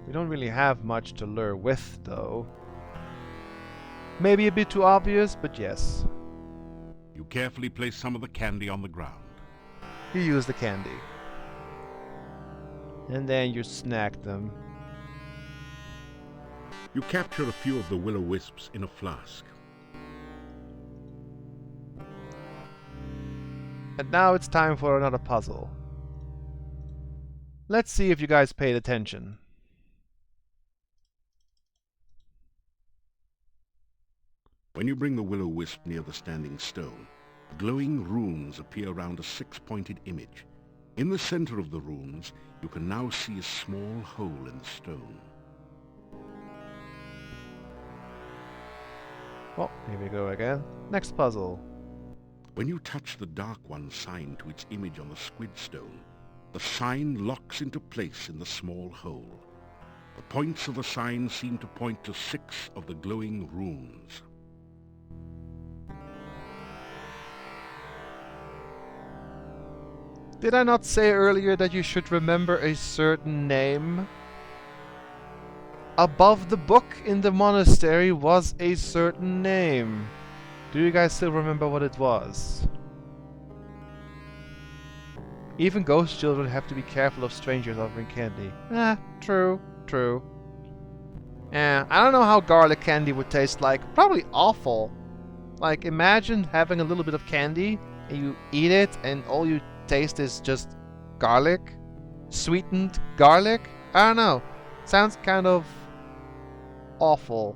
We don't really have much to lure with, though. Maybe a bit too obvious, but yes. You carefully place some of the candy on the ground. You use the candy. And then you snack them. You capture a few of the Will-O-Wisps in a flask. And now it's time for another puzzle. Let's see if you guys paid attention. When you bring the Will-O-Wisp near the standing stone, glowing runes appear around a six-pointed image. In the center of the runes, you can now see a small hole in the stone. Oh, here we go again. Next puzzle. When you touch the Dark One sign to its image on the squid stone, the sign locks into place in the small hole. The points of the sign seem to point to 6 of the glowing runes. Did I not say earlier that you should remember a certain name? Above the book in the monastery was a certain name. Do you guys still remember what it was? Even ghost children have to be careful of strangers offering candy. True, true. I don't know how garlic candy would taste like. Probably awful. Like, imagine having a little bit of candy, and you eat it, and all you taste is just garlic. Sweetened garlic? I don't know. Sounds kind of awful.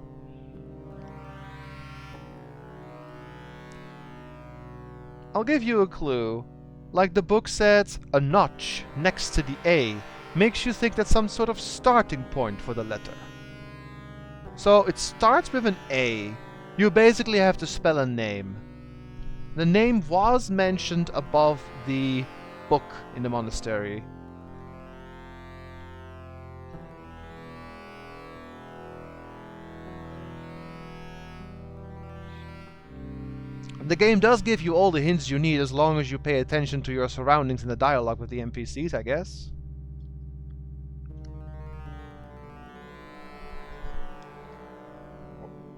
I'll give you a clue. Like the book said, a notch next to the A makes you think that's some sort of starting point for the letter. So it starts with an A. You basically have to spell a name. The name was mentioned above the book in the monastery. The game does give you all the hints you need as long as you pay attention to your surroundings and the dialogue with the NPCs, I guess.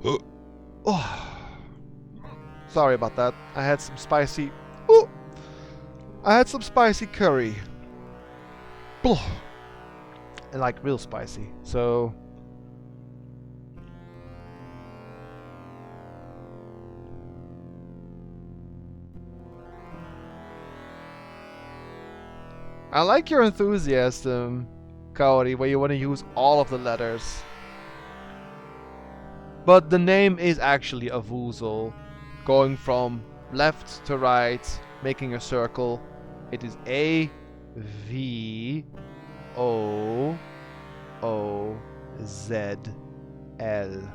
Oh. Sorry about that. I had some spicy... Ooh. I had some spicy curry. And like real spicy. So... I like your enthusiasm, Kaori, where you want to use all of the letters. But the name is actually a woozle. Going from left to right, making a circle. It is A, V, O, O, Z, L.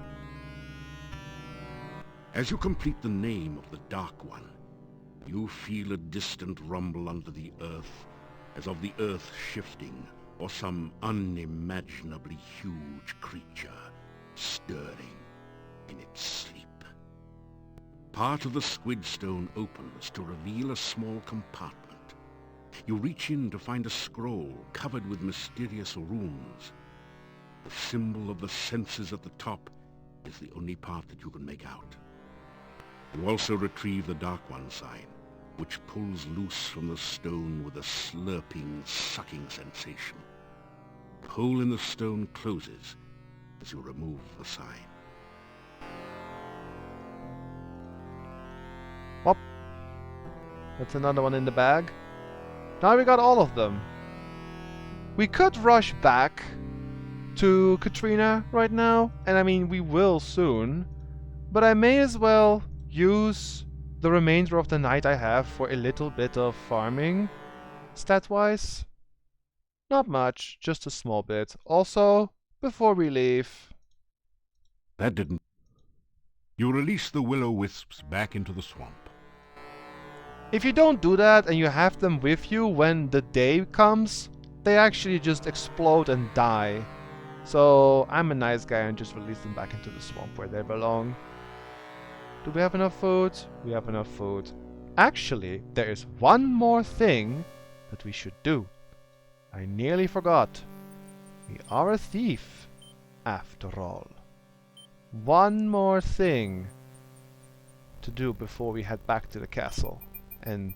As you complete the name of the Dark One, you feel a distant rumble under the earth, as of the earth shifting, or some unimaginably huge creature stirring in its sleep. Part of the squid stone opens to reveal a small compartment. You reach in to find a scroll covered with mysterious runes. The symbol of the senses at the top is the only part that you can make out. You also retrieve the Dark One sign, which pulls loose from the stone with a slurping, sucking sensation. The hole in the stone closes as you remove the sign. Whoop. That's another one in the bag. Now we got all of them. We could rush back to Katrina right now, and I mean we will soon, but I may as well use the remainder of the night I have for a little bit of farming, stat-wise. Not much, just a small bit. Also, before we leave... That didn't... You release the will-o-wisps back into the swamp. If you don't do that and you have them with you when the day comes, they actually just explode and die. So I'm a nice guy and just release them back into the swamp where they belong. Do we have enough food? We have enough food. Actually, there is one more thing that we should do. I nearly forgot. We are a thief, after all. One more thing to do before we head back to the castle and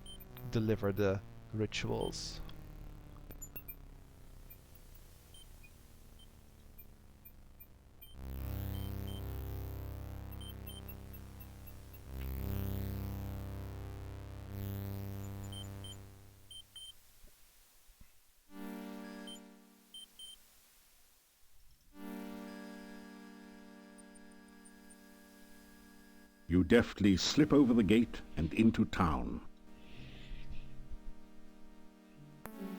deliver the rituals. You deftly slip over the gate and into town.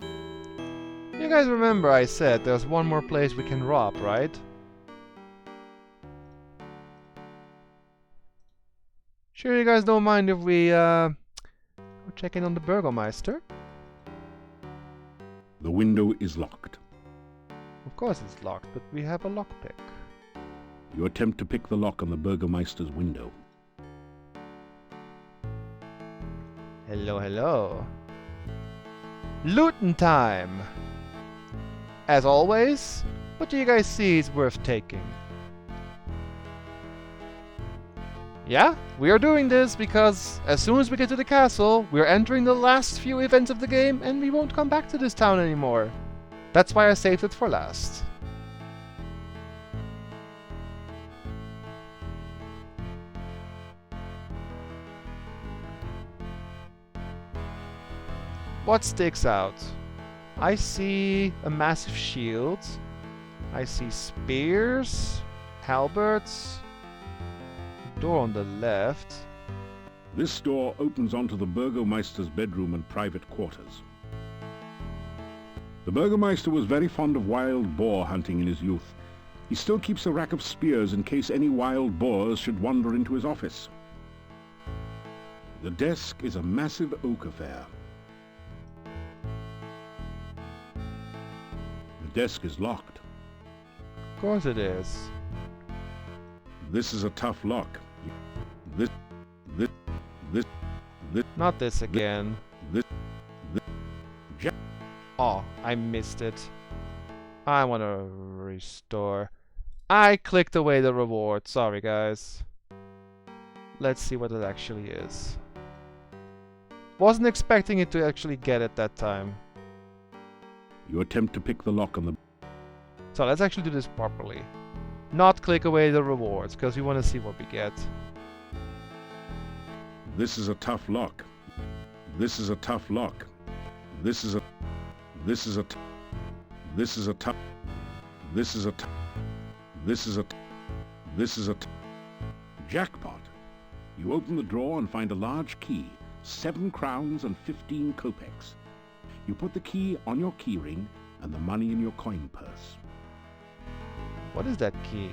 You guys remember I said there's one more place we can rob, right? Sure you guys don't mind if we go check in on the Burgomeister? The window is locked. Of course it's locked, but we have a lockpick. You attempt to pick the lock on the Burgomeister's window. Hello, hello. Lootin' time! As always, what do you guys see is worth taking? Yeah, we are doing this because as soon as we get to the castle, we're entering the last few events of the game and we won't come back to this town anymore. That's why I saved it for last. What sticks out? I see a massive shield. I see spears, halberds, door on the left. This door opens onto the Burgomeister's bedroom and private quarters. The Burgomeister was very fond of wild boar hunting in his youth. He still keeps a rack of spears in case any wild boars should wander into his office. The desk is a massive oak affair. The desk is locked. Of course it is. This is a tough lock. This. Not this again. This. Oh, I missed it. I want to restore. I clicked away the reward. Sorry, guys. Let's see what it actually is. Wasn't expecting it to actually get it that time. You attempt to pick the lock on the... So let's actually do this properly. Not click away the rewards, because we want to see what we get. This is a tough lock. This is a tough lock. This is a... This is a... This is a tough... This is a... This is a... This is a... Jackpot. You open the drawer and find a large key. 7 crowns and 15 kopecks. You put the key on your keyring and the money in your coin purse. What is that key?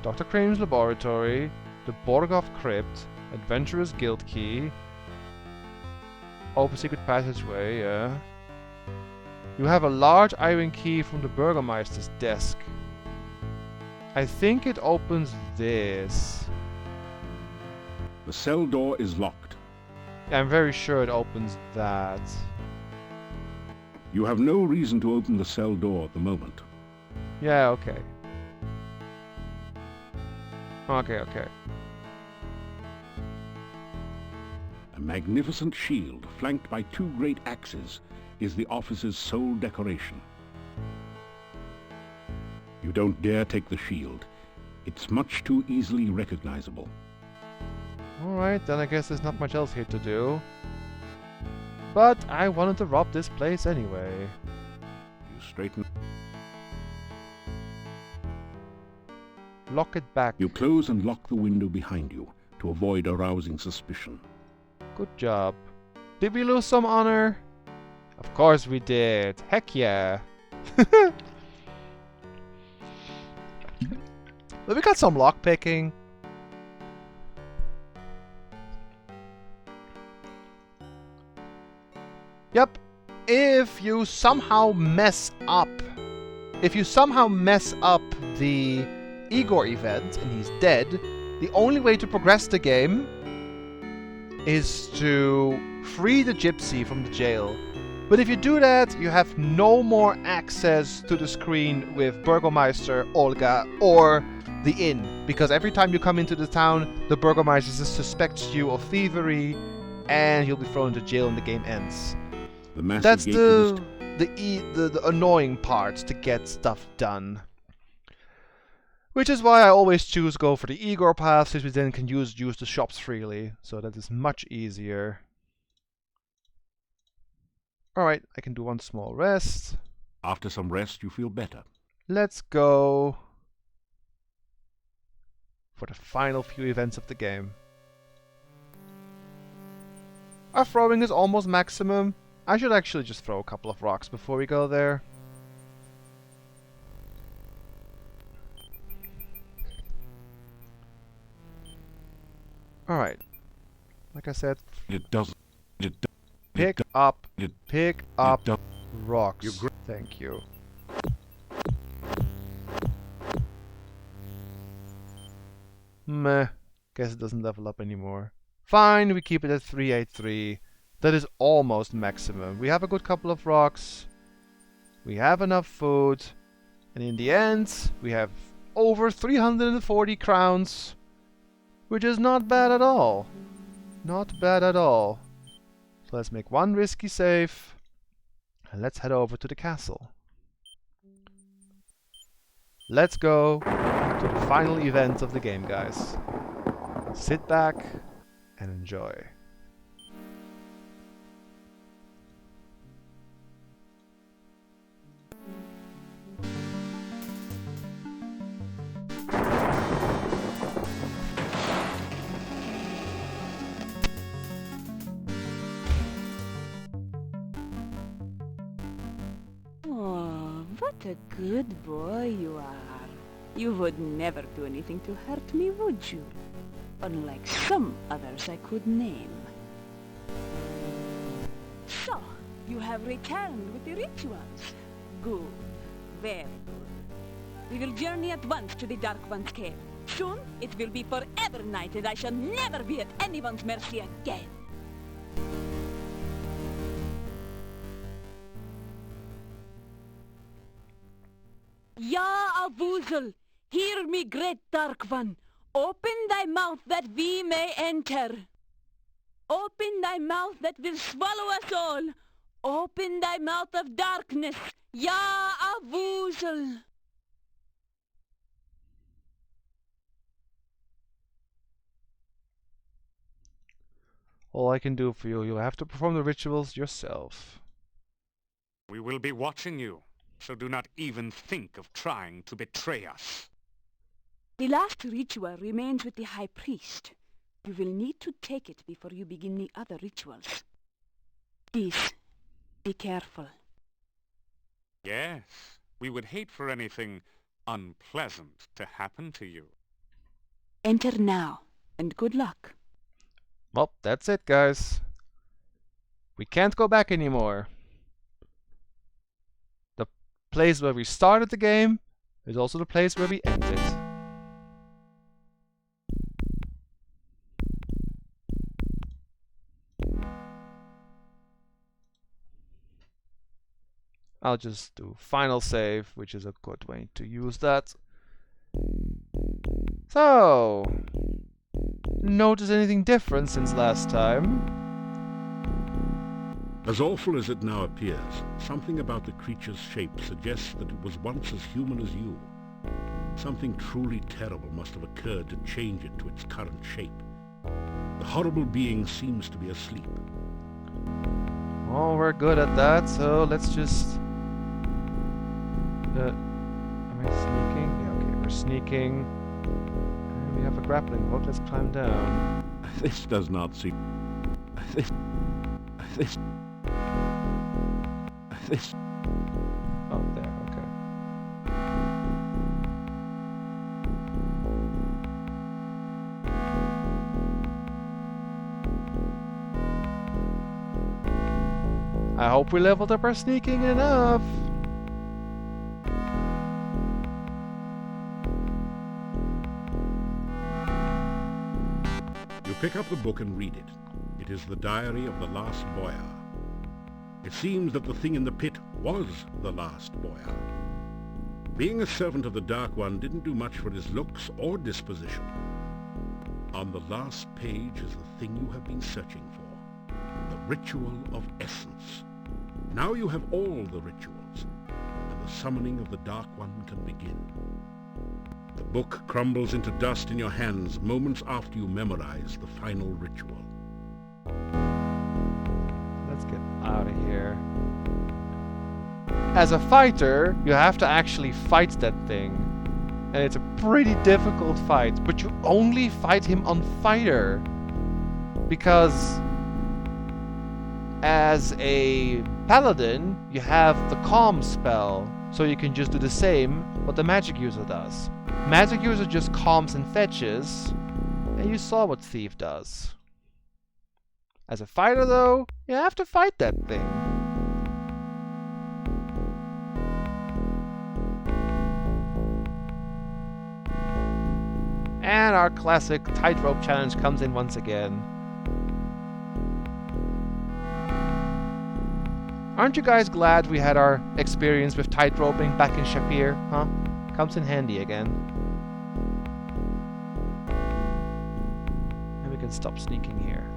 Dr. Crane's laboratory, the Borghoff crypt, Adventurer's Guild key, open secret passageway, yeah. You have a large iron key from the Burgomeister's desk. I think it opens this. The cell door is locked. I'm very sure it opens that. You have no reason to open the cell door at the moment. Yeah, okay. Okay. A magnificent shield, flanked by 2 great axes, is the office's sole decoration. You don't dare take the shield. It's much too easily recognizable. Alright, then I guess there's not much else here to do. But I wanted to rob this place anyway. You straighten... Lock it back. You close and lock the window behind you to avoid arousing suspicion. Good job. Did we lose some honor? Of course we did. Heck yeah. But we got some lockpicking. Yep. If you somehow mess up the Igor event and he's dead, the only way to progress the game is to free the gypsy from the jail. But if you do that, you have no more access to the screen with Burgomeister, Olga, or the inn. Because every time you come into the town, the Burgomeister suspects you of thievery, and you'll be thrown into jail and the game ends. That's the annoying part to get stuff done. Which is why I always choose go for the Igor path, since we then can use the shops freely. So that is much easier. Alright, I can do one small rest. After some rest, you feel better. Let's go for the final few events of the game. Our throwing is almost maximum. I should actually just throw a couple of rocks before we go there. Alright. Like I said, pick up rocks. Thank you. Meh. Guess it doesn't level up anymore. Fine, we keep it at 383. That is almost maximum. We have a good couple of rocks. We have enough food. And in the end, we have over 340 crowns, which is not bad at all. Not bad at all. So let's make one risky save, and let's head over to the castle. Let's go to the final event of the game, guys. Sit back and enjoy. Oh, what a good boy you are. You would never do anything to hurt me, would you? Unlike some others I could name. So, you have returned with the rituals. Good. Very good. We will journey at once to the Dark One's cave. Soon, it will be forever night and I shall never be at anyone's mercy again. Ya Avuzel, hear me, great Dark One. Open thy mouth that we may enter. Open thy mouth that will swallow us all. Open thy mouth of darkness, Ya Avuzel. All I can do for you, you'll have to perform the rituals yourself. We will be watching you, so do not even think of trying to betray us. The last ritual remains with the High Priest. You will need to take it before you begin the other rituals. Please, be careful. Yes, we would hate for anything unpleasant to happen to you. Enter now, and good luck. Well, that's it, guys. We can't go back anymore. The place where we started the game is also the place where we end it. I'll just do final save, which is a good way to use that. So, notice anything different since last time? As awful as it now appears, something about the creature's shape suggests that it was once as human as you. Something truly terrible must have occurred to change it to its current shape. The horrible being seems to be asleep. Oh, we're good at that, so let's just... am I sneaking? Yeah, okay, we're sneaking. And we have a grappling hook, let's climb down. This does not seem... This... Oh, there, okay. I hope we leveled up our sneaking enough. You pick up the book and read it. It is the diary of the last boyar. It seems that the thing in the pit was the last boyar. Being a servant of the Dark One didn't do much for his looks or disposition. On the last page is the thing you have been searching for, the Ritual of Essence. Now you have all the rituals, and the summoning of the Dark One can begin. The book crumbles into dust in your hands moments after you memorize the final ritual. Let's get out of here. As a fighter, you have to actually fight that thing. And it's a pretty difficult fight, but you only fight him on fire. Because as a paladin, you have the calm spell, so you can just do the same what the magic user does. Magic user just calms and fetches, and you saw what Thief does. As a fighter though, you have to fight that thing. And our classic tightrope challenge comes in once again. Aren't you guys glad we had our experience with tightroping back in Shapir, huh? Comes in handy again. Let's stop sneaking here.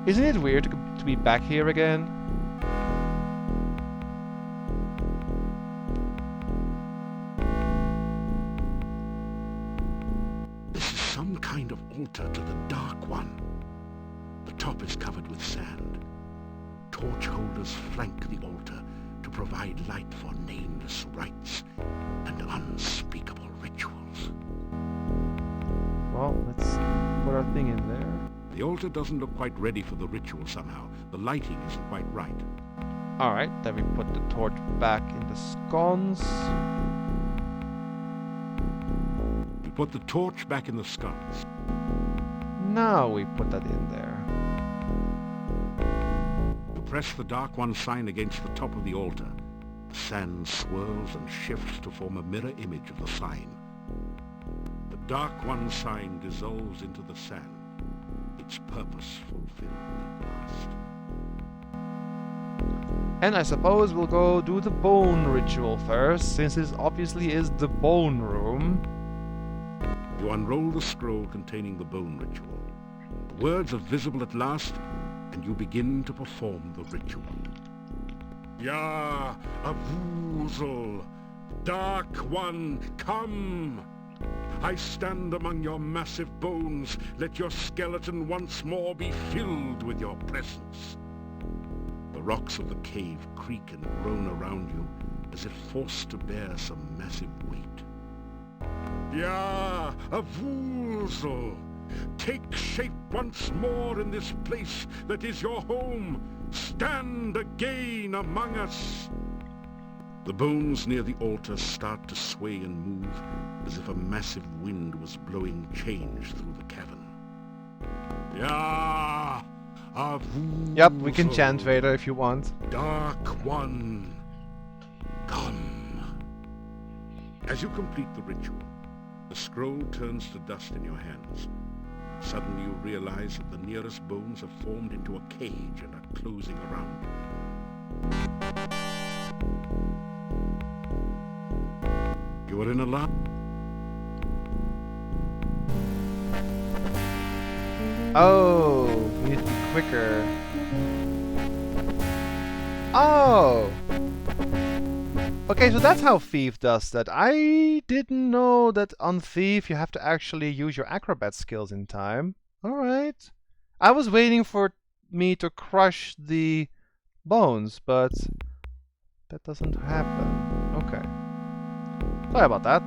Isn't it weird to be back here again? This is some kind of altar to the Dark One. The top is covered with sand. Torch holders flank the altar to provide light for nameless rites and unspeakable rituals. Well, let's put our thing in there. The altar doesn't look quite ready for the ritual somehow. The lighting isn't quite right. Alright, then we put the torch back in the scones. We put the torch back in the sconce. Now we put that in there. You press the Dark One sign against the top of the altar. The sand swirls and shifts to form a mirror image of the sign. The Dark One sign dissolves into the sand. Its purpose fulfilled at last. And I suppose we'll go do the bone ritual first, since this obviously is the bone room. You unroll the scroll containing the bone ritual. The words are visible at last, and you begin to perform the ritual. Ya Avuzel, Dark One, come! I stand among your massive bones. Let your skeleton once more be filled with your presence. The rocks of the cave creak and groan around you, as if forced to bear some massive weight. Ya Avuzel, take shape once more in this place that is your home. Stand again among us. The bones near the altar start to sway and move, as if a massive wind was blowing change through the cavern. Ya Avuzel. Yep, we can chant Vader if you want. Dark One, come. As you complete the ritual, the scroll turns to dust in your hands. Suddenly you realize that the nearest bones have formed into a cage and are closing around you. You are in a lot. Oh, we need to be quicker. Oh! Okay, so that's how Thief does that. I didn't know that on Thief you have to actually use your acrobat skills in time. Alright. I was waiting for me to crush the bones, but that doesn't happen. Okay. Sorry about that.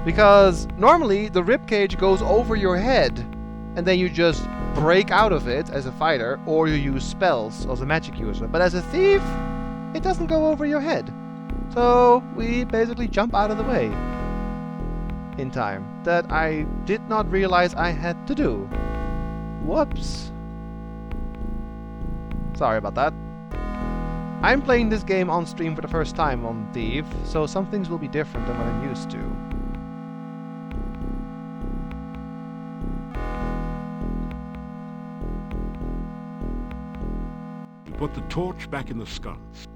Because normally the ribcage goes over your head and then you just break out of it as a fighter, or you use spells as a magic user. But as a thief, it doesn't go over your head. So we basically jump out of the way in time. That I did not realize I had to do. Whoops. Sorry about that. I'm playing this game on stream for the first time on Thief, so some things will be different than what I'm used to. You put the torch back in the sconce.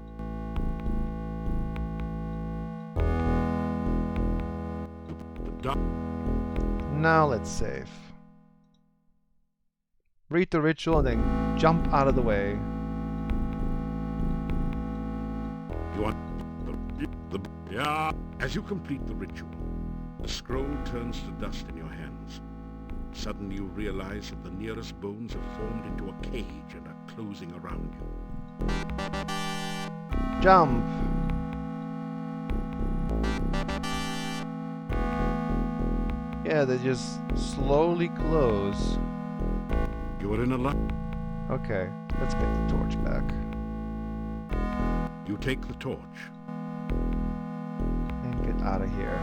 Now let's save. Read the ritual and then jump out of the way. You want yeah. As you complete the ritual, the scroll turns to dust in your hands. Suddenly you realize that the nearest bones have formed into a cage and are closing around you. Jump! Yeah, they just slowly close. You are in a lot. Okay, let's get the torch back. You take the torch. And get out of here.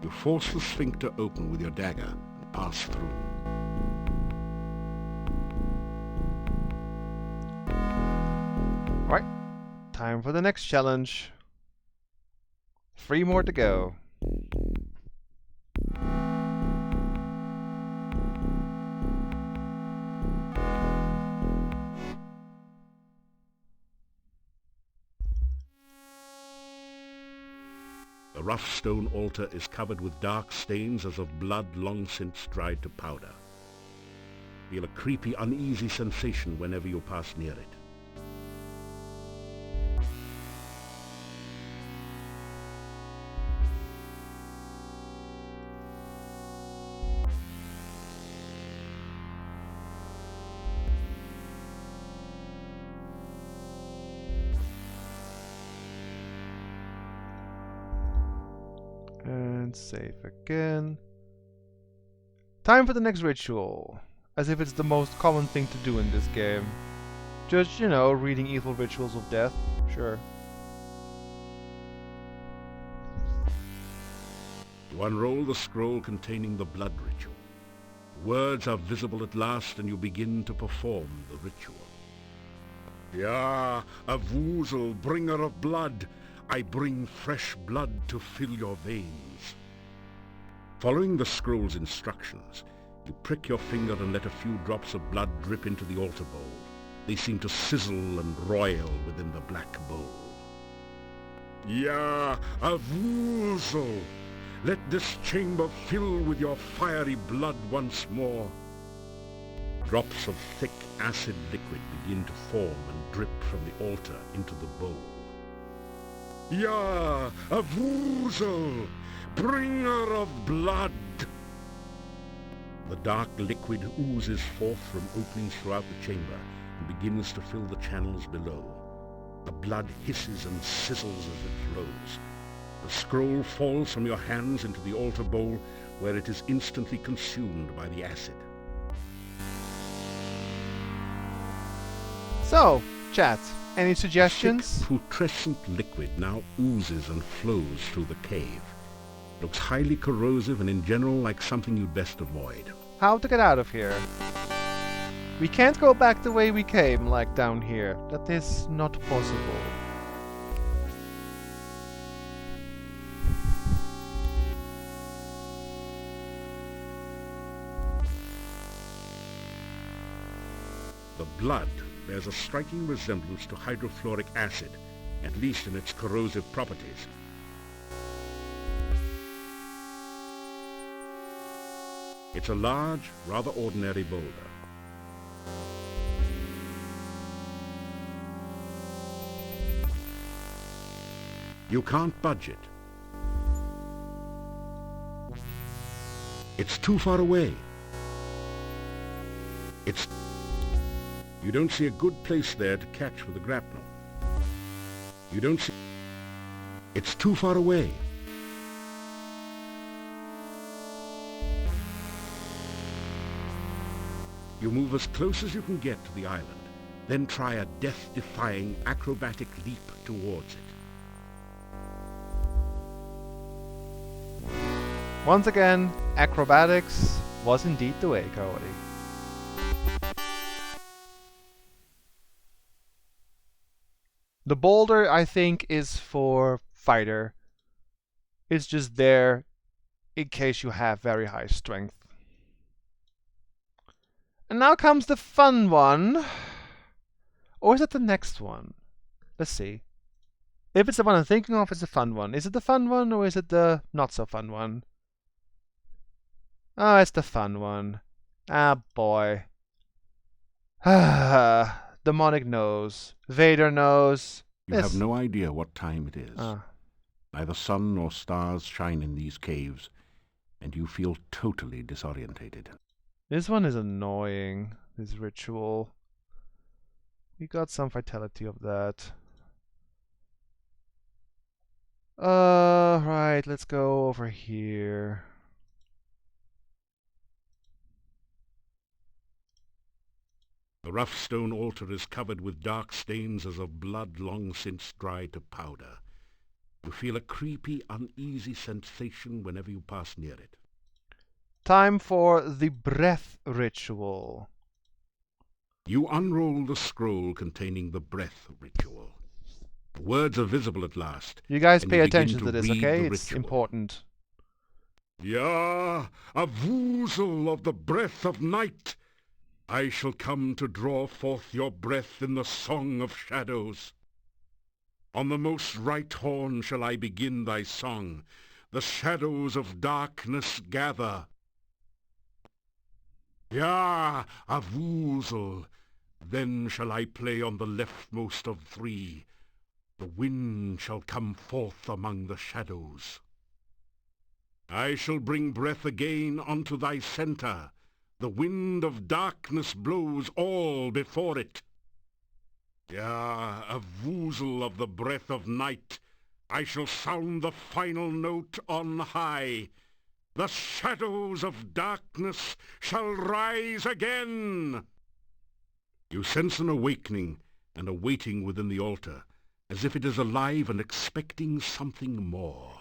You force the sphincter open with your dagger and pass through. Alright, time for the next challenge. 3 more to go. The rough stone altar is covered with dark stains as of blood long since dried to powder. Feel a creepy, uneasy sensation whenever you pass near it. And save again. Time for the next ritual. As if it's the most common thing to do in this game. Just, you know, reading evil rituals of death. Sure. You unroll the scroll containing the blood ritual. Words are visible at last, and you begin to perform the ritual. Ya, Avuzel, bringer of blood, I bring fresh blood to fill your veins. Following the scroll's instructions, you prick your finger and let a few drops of blood drip into the altar bowl. They seem to sizzle and roil within the black bowl. Ya, Avuzel, let this chamber fill with your fiery blood once more. Drops of thick acid liquid begin to form and drip from the altar into the bowl. Ya, Avuzel, bringer of blood. The dark liquid oozes forth from openings throughout the chamber and begins to fill the channels below. The blood hisses and sizzles as it flows. The scroll falls from your hands into the altar bowl, where it is instantly consumed by the acid. So, chat, any suggestions? Thick, putrescent liquid now oozes and flows through the cave. Looks highly corrosive and in general like something you'd best avoid. How to get out of here? We can't go back the way we came, like down here. That is not possible. The blood bears a striking resemblance to hydrofluoric acid, at least in its corrosive properties. It's a large, rather ordinary boulder. You can't budge it. It's too far away. You don't see a good place there to catch with a grapnel. You don't see... It's too far away. You move as close as you can get to the island, then try a death-defying acrobatic leap towards it. Once again, acrobatics was indeed the way, Cody. The boulder, I think, is for fighter. It's just there in case you have very high strength. And now comes the fun one. Or is it the next one? Let's see. If it's the one I'm thinking of, it's the fun one. Is it the fun one or is it the not so fun one? Oh, it's the fun one. Ah, boy. Demonic knows. Vader knows. You have no idea what time it is. Ah. Neither sun nor stars shine in these caves, and you feel totally disorientated. This one is annoying, this ritual. We got some vitality of that. Right, let's go over here. The rough stone altar is covered with dark stains as of blood long since dried to powder. You feel a creepy, uneasy sensation whenever you pass near it. Time for the breath ritual. You unroll the scroll containing the breath ritual. The words are visible at last. You guys pay begin attention to this, read okay? the It's ritual. important. Ya, Avuzel of the breath of night, I shall come to draw forth your breath in the song of shadows. On the most right horn shall I begin thy song. The shadows of darkness gather. Ya, Avuzel, then shall I play on the leftmost of three. The wind shall come forth among the shadows. I shall bring breath again unto thy centre. The wind of darkness blows all before it. Ya, Avuzel of the breath of night, I shall sound the final note on high. The shadows of darkness shall rise again. You sense an awakening and a waiting within the altar, as if it is alive and expecting something more.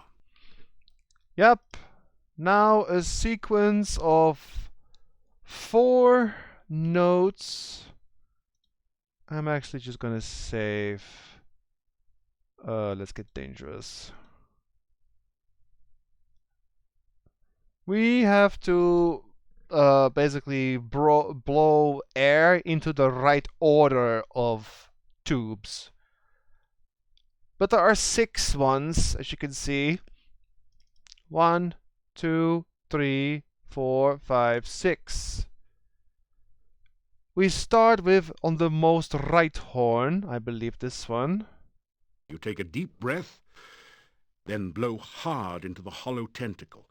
Yep. Now a sequence of 4 notes. I'm actually just gonna save. Let's get dangerous. We have to basically blow air into the right order of tubes. But there are 6 ones, as you can see. 1, 2, 3, 4, 5, 6. We start with on the most right horn, I believe this one. You take a deep breath, then blow hard into the hollow tentacle.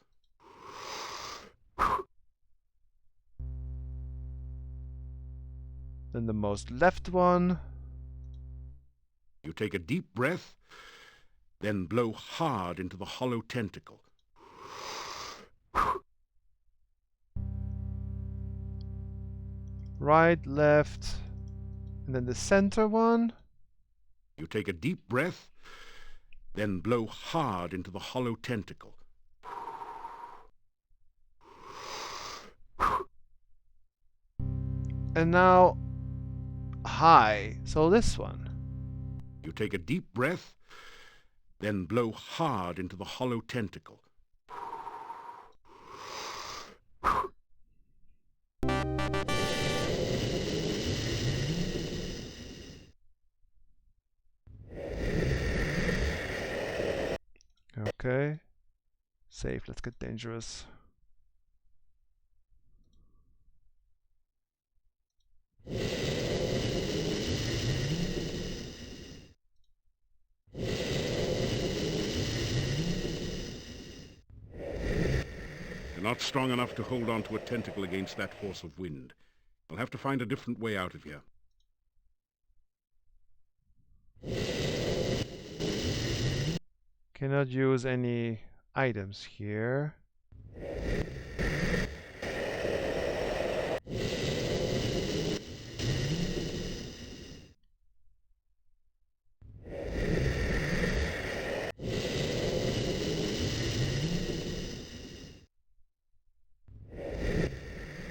Then the most left one. You take a deep breath, then blow hard into the hollow tentacle. Right, left, and then the center one. You take a deep breath, then blow hard into the hollow tentacle. And now high, so this one. You take a deep breath, then blow hard into the hollow tentacle. Okay. Safe, let's get dangerous. You're not strong enough to hold on to a tentacle against that force of wind. You'll have to find a different way out of here. Cannot use any items here.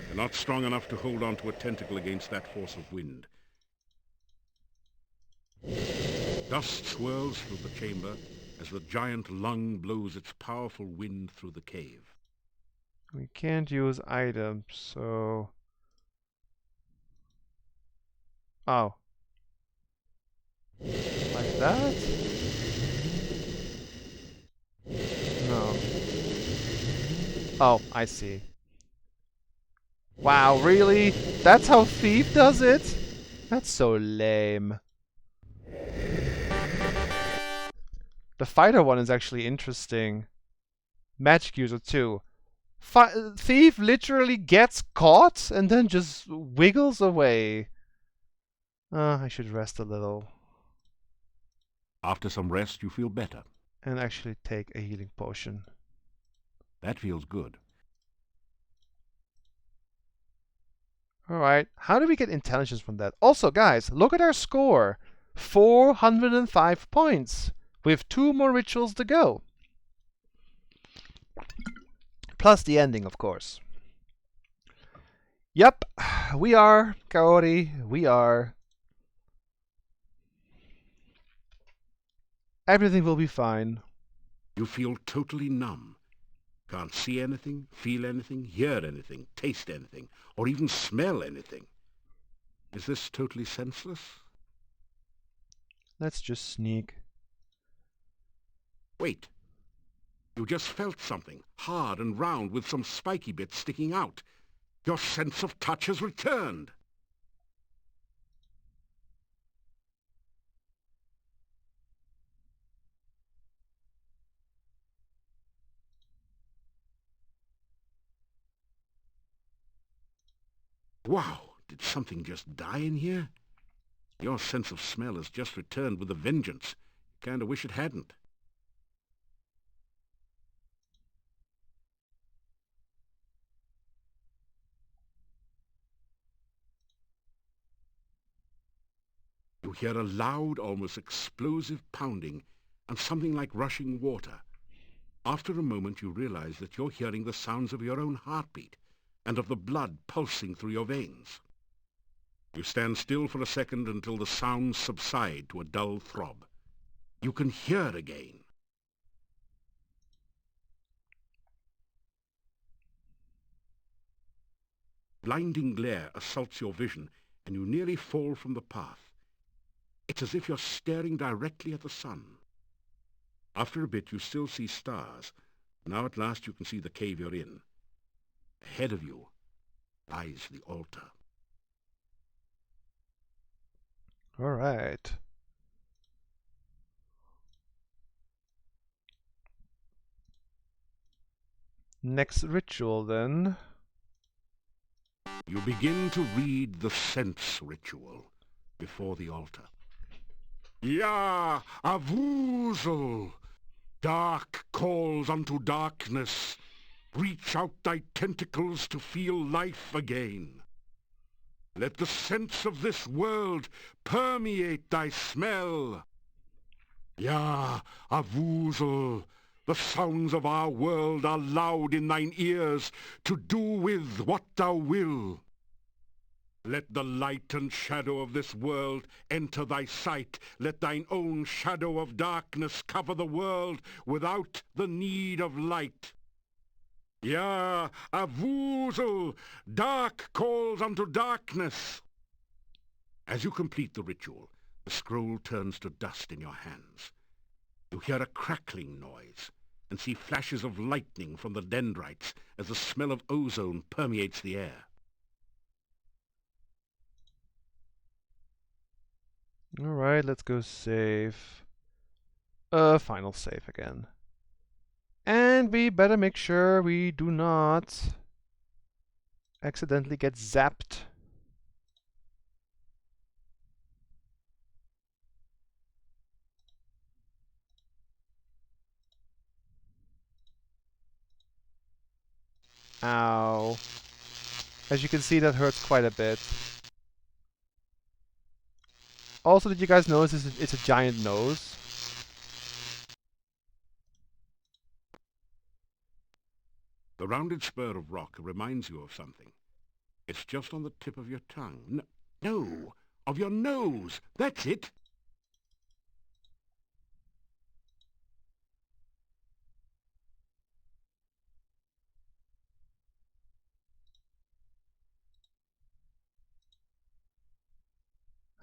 You're not strong enough to hold on to a tentacle against that force of wind. Dust swirls through the chamber as the giant lung blows its powerful wind through the cave. We can't use items, so... Oh. Like that? No. Oh, I see. Wow, really? That's how Thief does it? That's so lame. The fighter one is actually interesting. Magic user too. Thief literally gets caught and then just wiggles away. I should rest a little. After some rest, you feel better. And actually take a healing potion. That feels good. Alright, how do we get intelligence from that? Also, guys, look at our score. 405 points. With 2 more rituals to go. Plus the ending, of course. Yep, we are, Kaori, we are. Everything will be fine. You feel totally numb. Can't see anything, feel anything, hear anything, taste anything, or even smell anything. Is this totally senseless? Let's just sneak. Wait. You just felt something, hard and round with some spiky bits sticking out. Your sense of touch has returned. Wow, did something just die in here? Your sense of smell has just returned with a vengeance. You kinda wish it hadn't. You hear a loud, almost explosive pounding and something like rushing water. After a moment you realize that you're hearing the sounds of your own heartbeat and of the blood pulsing through your veins. You stand still for a second until the sounds subside to a dull throb. You can hear again. Blinding glare assaults your vision and you nearly fall from the path. It's as if you're staring directly at the sun. After a bit you still see stars. Now at last you can see the cave you're in. Ahead of you lies the altar. All right. Next ritual, then. You begin to read the sense ritual before the altar. Ya Avuzel! Dark calls unto darkness. Reach out thy tentacles to feel life again. Let the sense of this world permeate thy smell. Ya Avuzel! The sounds of our world are loud in thine ears to do with what thou will. Let the light and shadow of this world enter thy sight. Let thine own shadow of darkness cover the world without the need of light. Ya Avuzel! Dark calls unto darkness. As you complete the ritual, the scroll turns to dust in your hands. You hear a crackling noise and see flashes of lightning from the dendrites as the smell of ozone permeates the air. Alright, let's go save. Final save again. And we better make sure we do not accidentally get zapped. Ow. As you can see, that hurts quite a bit. Also, did you guys notice it's a giant nose? The rounded spur of rock reminds you of something. It's just on the tip of your tongue. No, of your nose. That's it.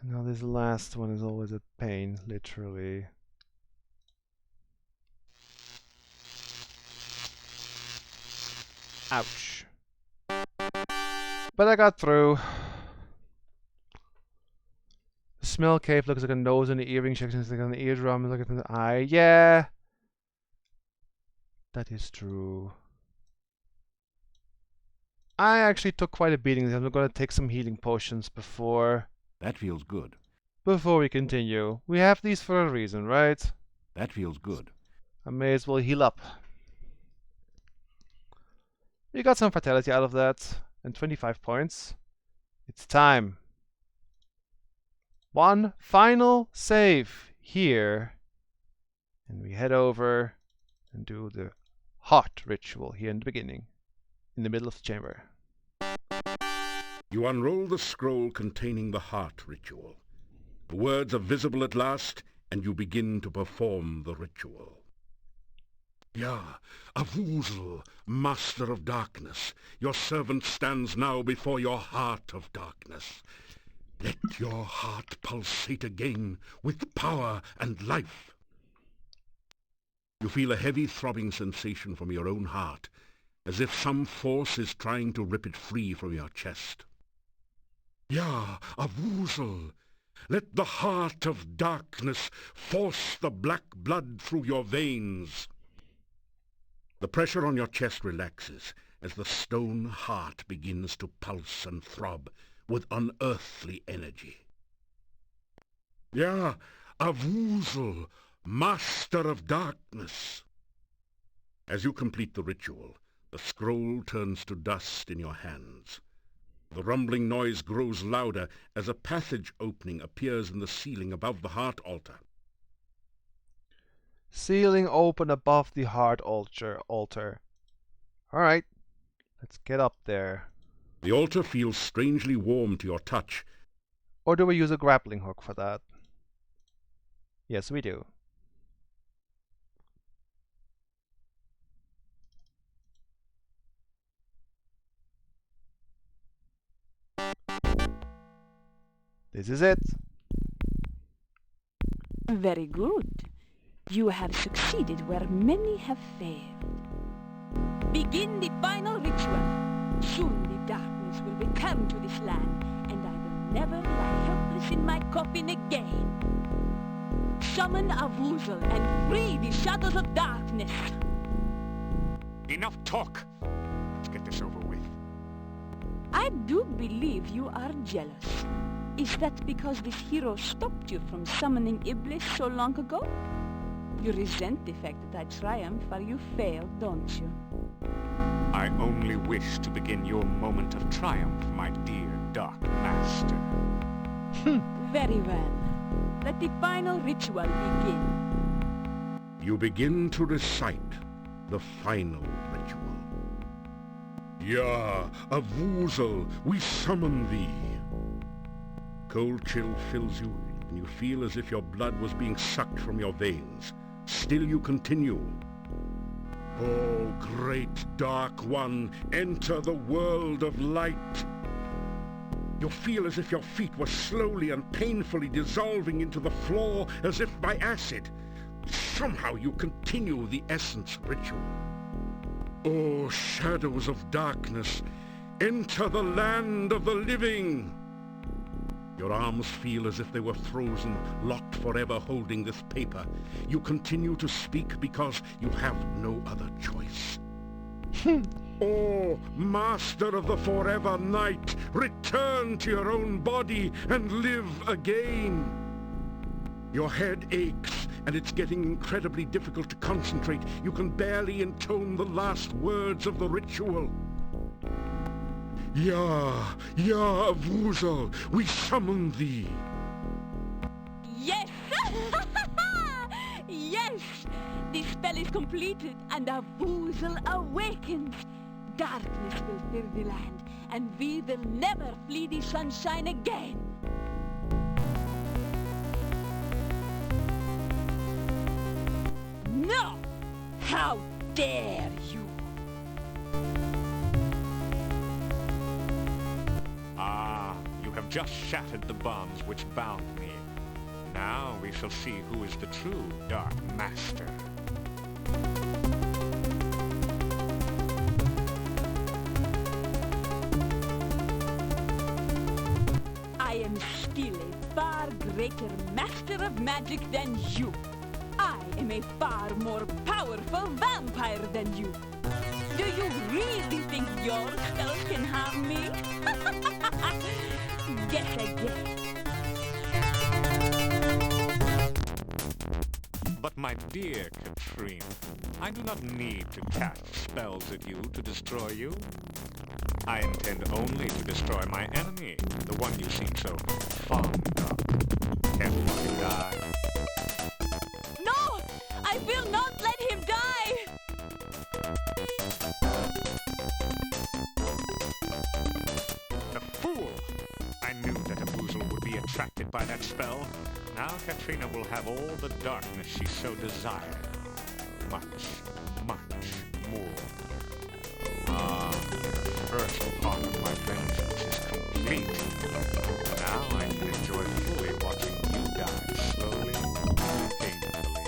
Now this last one is always a pain, literally. Ouch. But I got through. The smell cave looks like a nose and the earring section is like an eardrum, look at the eye. Yeah. That is true. I actually took quite a beating. I'm going to take some healing potions before... That feels good. Before we continue. We have these for a reason, right? That feels good. I may as well heal up. We got some vitality out of that. And 25 points. It's time. One final save here. And we head over and do the heart ritual here in the beginning. In the middle of the chamber. You unroll the scroll containing the heart ritual. The words are visible at last, and you begin to perform the ritual. Ya Avuzel, master of darkness, your servant stands now before your heart of darkness. Let your heart pulsate again with power and life. You feel a heavy throbbing sensation from your own heart, as if some force is trying to rip it free from your chest. Ya, Avuzel! Let the heart of darkness force the black blood through your veins. The pressure on your chest relaxes as the stone heart begins to pulse and throb with unearthly energy. Ya, Avuzel, Master of Darkness! As you complete the ritual, the scroll turns to dust in your hands. The rumbling noise grows louder as a passage opening appears in the ceiling above the heart altar. Ceiling open above the heart altar. Alright, let's get up there. The altar feels strangely warm to your touch. Or do we use a grappling hook for that? Yes, we do. This is it. Very good. You have succeeded where many have failed. Begin the final ritual. Soon the darkness will return to this land, and I will never lie helpless in my coffin again. Summon Avuzel and free the shadows of darkness. Enough talk. Let's get this over with. I do believe you are jealous. Is that because this hero stopped you from summoning Iblis so long ago? You resent the fact that I triumph while you fail, don't you? I only wish to begin your moment of triumph, my dear Dark Master. Very well. Let the final ritual begin. You begin to recite the final ritual. Ya, Avuzel, we summon thee. Cold chill fills you, and you feel as if your blood was being sucked from your veins. Still you continue. Oh, great Dark One, enter the world of light. You feel as if your feet were slowly and painfully dissolving into the floor as if by acid. Somehow you continue the essence ritual. Oh, shadows of darkness, enter the land of the living. Your arms feel as if they were frozen, locked forever holding this paper. You continue to speak because you have no other choice. Oh, Master of the Forever Night, return to your own body and live again. Your head aches, and it's getting incredibly difficult to concentrate. You can barely intone the last words of the ritual. Ya, Avuzel, we summon thee. Yes! Yes! The spell is completed, and Avuzel awakens. Darkness will fill the land, and we will never flee the sunshine again. No! How dare you! You have just shattered the bonds which bound me. Now we shall see who is the true Dark Master. I am still a far greater master of magic than you. I am a far more powerful vampire than you. Do you really think your spells can harm me? Guess again. But my dear Katrina, I do not need to cast spells at you to destroy you. I intend only to destroy my enemy, the one you seem so fond of. Can't let him die. No! I will not let him die! The fool! I knew that Avuzel would be attracted by that spell. Now Katrina will have all the darkness she so desired. Much, much more. Ah, the first part of my vengeance is complete. Now I can enjoy fully watching you die slowly and painfully.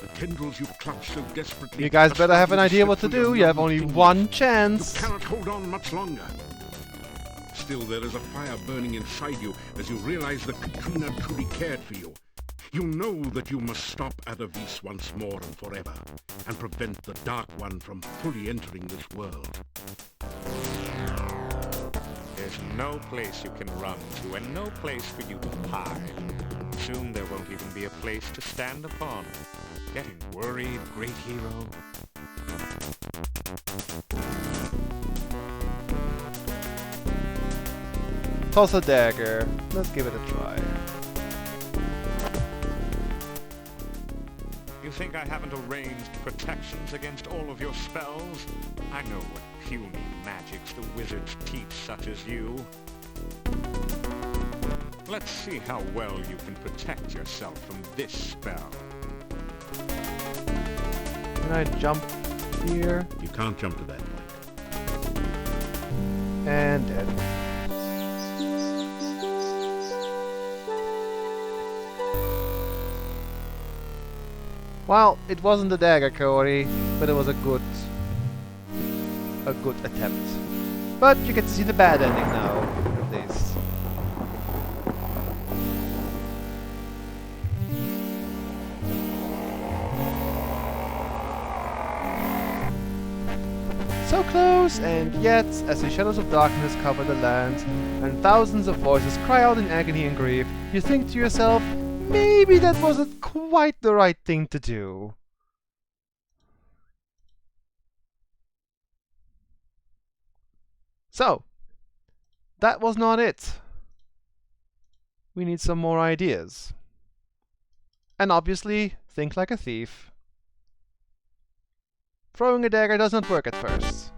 The tendrils you clutch so desperately. You guys are better have an starting idea what to slip through your do. You have numbed only fingers. one chance. You cannot hold on much longer. Still, there is a fire burning inside you as you realize that Katrina truly cared for you. You know that you must stop Adavis once more and forever, and prevent the Dark One from fully entering this world. There's no place you can run to, and no place for you to hide. Soon there won't even be a place to stand upon. Getting worried, great hero? Toss a dagger. Let's give it a try. You think I haven't arranged protections against all of your spells? I know what puny magics the wizards teach such as you. Let's see how well you can protect yourself from this spell. Can I jump here? You can't jump to that point. And dead. Well, it wasn't a dagger, Cody, but it was a good attempt. But you get to see the bad ending now, at least. So close, and yet, as the shadows of darkness cover the land, and thousands of voices cry out in agony and grief, you think to yourself, maybe that wasn't quite the right thing to do. So, that was not it. We need some more ideas. And obviously, think like a thief. Throwing a dagger does not work at first.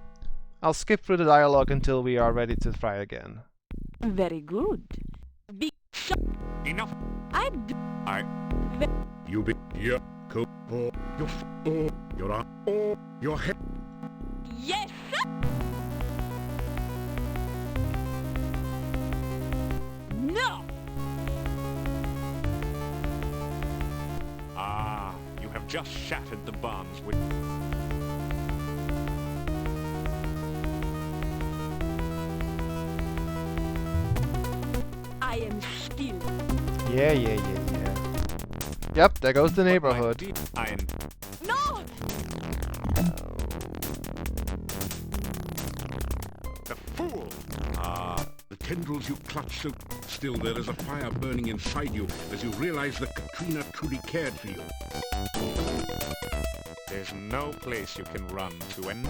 I'll skip through the dialogue until we are ready to try again. Very good. Be Enough! You be your coat, your arm, your head. Yes! No! Ah, you have just shattered the bonds with... I am still. Yeah. Yep, there goes the neighborhood. No! The fool! Ah, the tendrils you clutch so... Still, there is a fire burning inside you as you realize that Katrina truly cared for you. There's no place you can run to, and...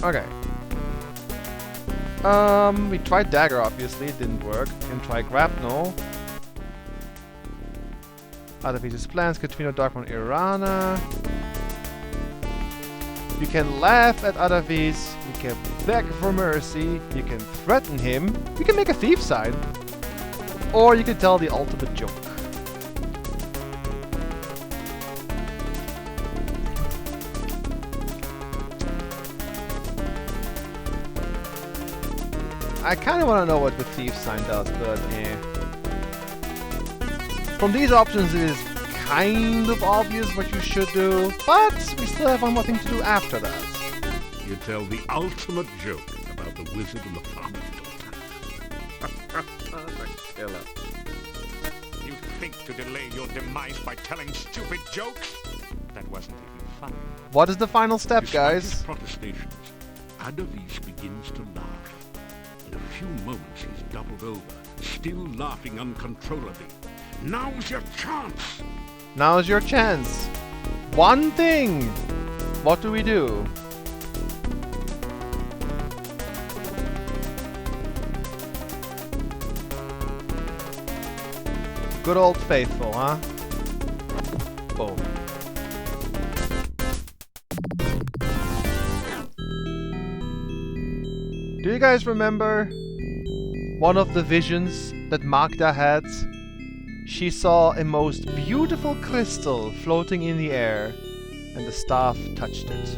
Okay. We tried dagger, obviously, it didn't work. Can try grapnel. Adavis's plans, Katrina Darkmoon Irana. You can laugh at Adavis, you can beg for mercy, you can threaten him, you can make a thief sign. Or you can tell the ultimate joke. I kind of want to know what the thief sign does, but eh. From these options it is kind of obvious what you should do, but we still have one more thing to do after that. You tell the ultimate joke about the wizard and the farmer's daughter. The killer. You think to delay your demise by telling stupid jokes? That wasn't even funny. What is the final step, Despite his guys? protestations, Adavis begins to laugh. In a few moments he's doubled over, still laughing uncontrollably. Now's your chance! Now's your chance. One thing! What do we do? Good old faithful, huh? Boom. Do you guys remember one of the visions that Magda had? She saw a most beautiful crystal floating in the air, and the staff touched it.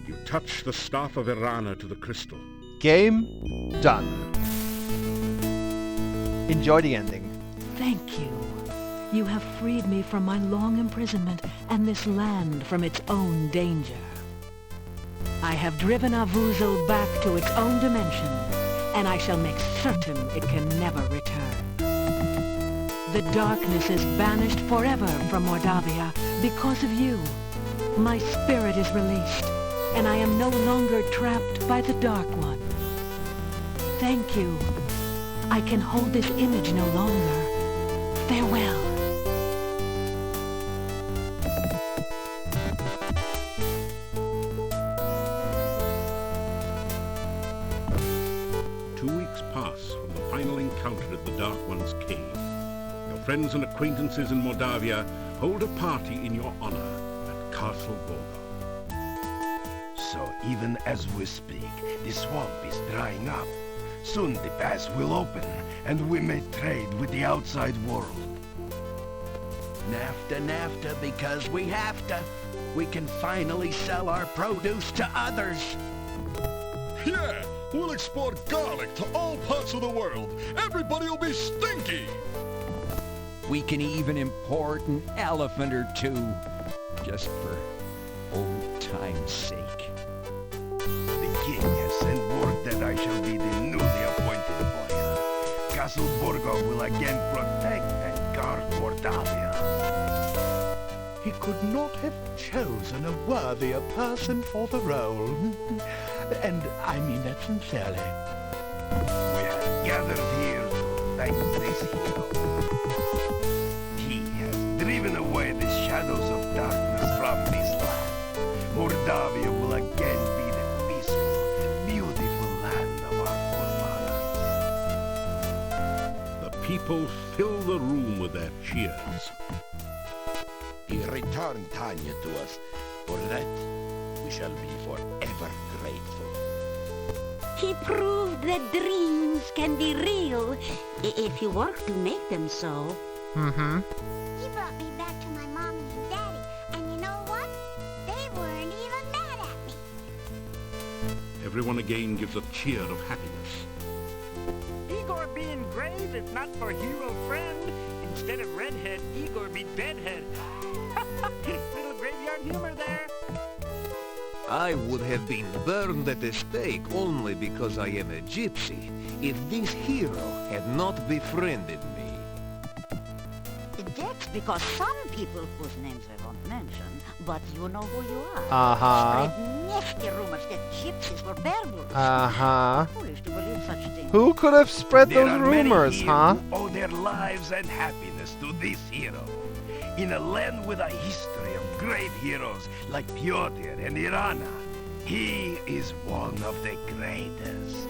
You touch the staff of Irana to the crystal. Game done. Enjoy the ending. Thank you. You have freed me from my long imprisonment and this land from its own danger. I have driven Avuzel back to its own dimension, and I shall make certain it can never return. The darkness is banished forever from Mordavia because of you. My spirit is released, and I am no longer trapped by the Dark One. Thank you. I can hold this image no longer. Farewell. Pass from the final encounter at the Dark One's cave. Your friends and acquaintances in Mordavia hold a party in your honor at Castle Borgo. So even as we speak, the swamp is drying up. Soon the pass will open, and we may trade with the outside world. NAFTA, NAFTA, because we have to. We can finally sell our produce to others. Yeah! We'll export garlic to all parts of the world. Everybody will be stinky. We can even import an elephant or two, just for old time's sake. The king has sent word that I shall be the newly appointed boyar. Castle Borgo will again protect and guard Mordavia. He could not have chosen a worthier person for the role. And I mean that sincerely. We have gathered here to thank this hero. He has driven away the shadows of darkness from this land. Mordavia will again be the peaceful, beautiful land of our forefathers. The people fill the room with their cheers. He returned Tanya to us. For that, we shall be forever grateful. He proved that dreams can be real if you work to make them so. Mm-hmm. He brought me back to my mommy and daddy, and you know what? They weren't even mad at me. Everyone again gives a cheer of happiness. Igor be engraved if not for hero friend. Instead of redhead, Igor be deadhead. Little graveyard humor there. I would have been burned at the stake only because I am a gypsy, if this hero had not befriended me. That's because some people whose names I won't mention, but you know who you are. Uh-huh. Spread nasty rumors that gypsies were burglars. Uh-huh. Foolish to believe such things. Who could have spread There those are many rumors, here huh? who owe their lives and happiness to this hero. In a land with a history of great heroes like Pyotr and Irana, he is one of the greatest.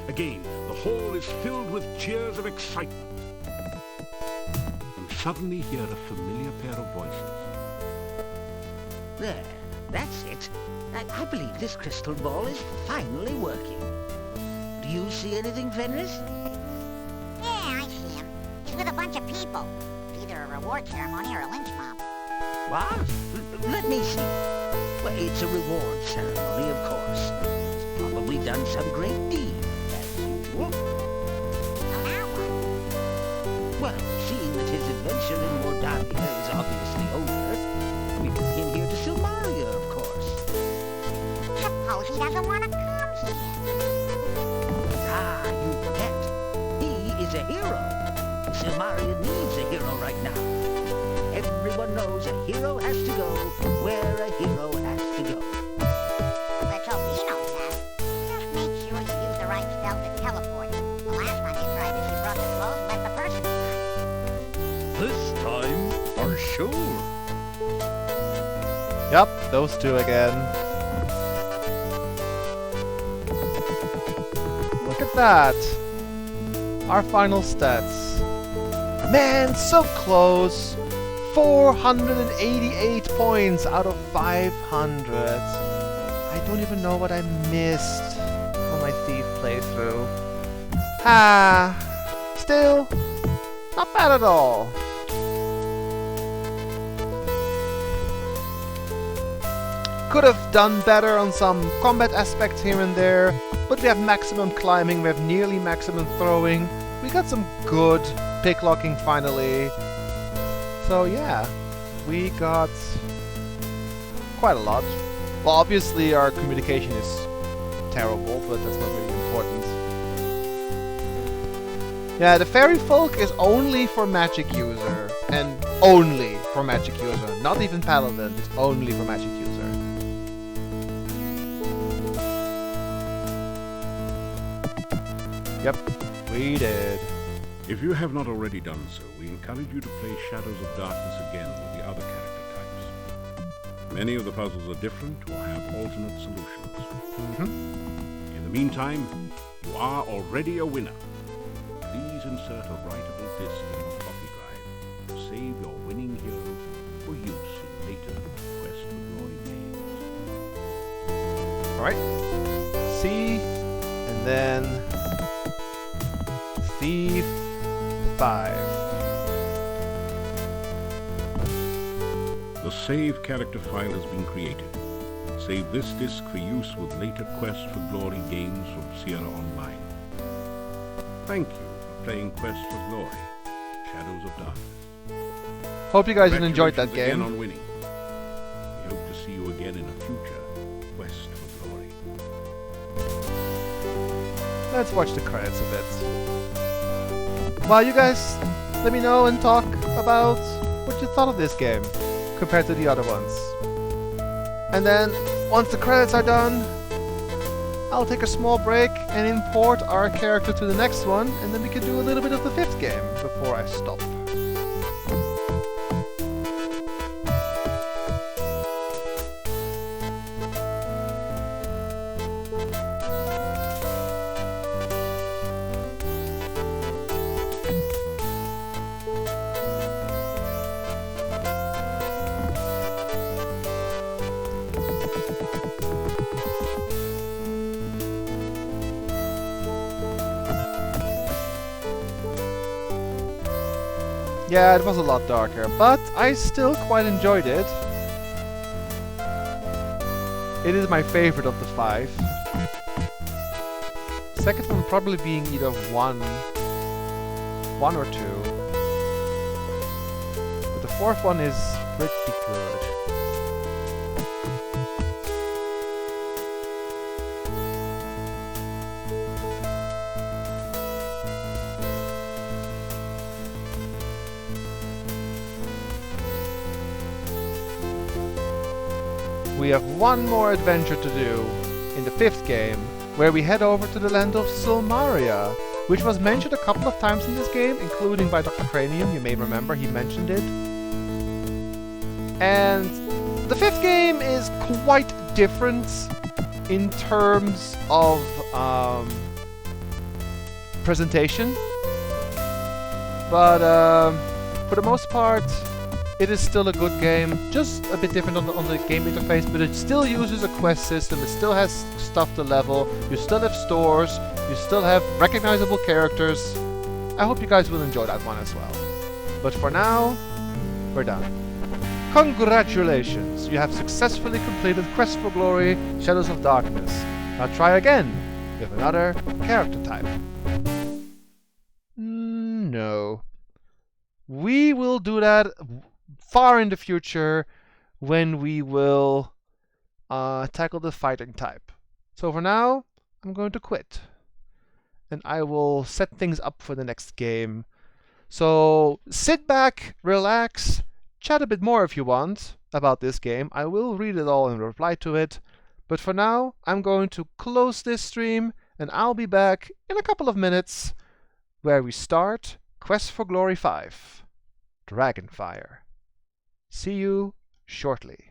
Again, the hall is filled with cheers of excitement. You suddenly hear a familiar pair of voices. There, that's it. I believe this crystal ball is finally working. Do you see anything, Fenris? Yeah, I see him. He's with a bunch of people. It's either a reward ceremony or a lynch mob. What? Let me see. Well, it's a reward ceremony, of course. He's probably done some great deed, as usual. Well, seeing that his adventure in Mordavia is obviously over, we bring him here to Silmaria, of course. Suppose he doesn't want to come here. Ah, you forget. He is a hero. Silmaria needs a hero right now. Everyone knows a hero has to go where a hero has to go. Let's hope he knows that. Just make sure you use the right spell to teleport. The last time you tried this, you brought the clothes and left the person behind. This time, for sure. Yep, those two again. Look at that. Our final stats. Man, so close. 488 points out of 500. I don't even know what I missed on my Thief playthrough. Still, not bad at all. Could have done better on some combat aspects here and there, but we have maximum climbing, we have nearly maximum throwing. we got some good pick locking finally. So yeah, we got quite a lot. Well, obviously our communication is terrible, but that's not really important. Yeah, the fairy folk is only for magic user, and only for magic user. Not even paladin, it's only for magic user. Yep, we did. If you have not already done so, we encourage you to play Shadows of Darkness again with the other character types. Many of the puzzles are different or have alternate solutions. In the meantime, you are already a winner. Please insert a writable disc in your floppy drive to save your winning hero for use in later Quest for Glory games. Alright. C, and then Thief 5. The save character file has been created. Save this disc for use with later Quest for Glory games from Sierra Online. Thank you for playing Quest for Glory, Shadows of Darkness. Hope you guys enjoyed that Congratulations again game. on winning. We hope to see you again in a future Quest for Glory. Let's watch the credits a bit. Well, you guys, let me know and talk about what you thought of this game compared to the other ones. And then, once the credits are done, I'll take a small break and import our character to the next one, and then we can do a little bit of the 5th game before I stop. Yeah, it was a lot darker, but I still quite enjoyed it. It is my favorite of the 5. Second one probably being either 1 or 2. But the 4th one is pretty good. We have one more adventure to do in the 5th game, where we head over to the land of Silmaria, which was mentioned a couple of times in this game, including by Dr. Cranium. You may remember he mentioned it. And the 5th game is quite different in terms of presentation, but for the most part, it is still a good game, just a bit different on the game interface, but it still uses a quest system, it still has stuff to level, you still have stores, you still have recognizable characters. I hope you guys will enjoy that one as well. But for now, we're done. Congratulations! You have successfully completed Quest for Glory, Shadows of Darkness. Now try again, with another character type. No. We will do that far in the future when we will tackle the fighting type. So for now, I'm going to quit. And I will set things up for the next game. So sit back, relax, chat a bit more if you want about this game. I will read it all and reply to it. But for now, I'm going to close this stream and I'll be back in a couple of minutes where we start Quest for Glory 5, Dragonfire. See you shortly.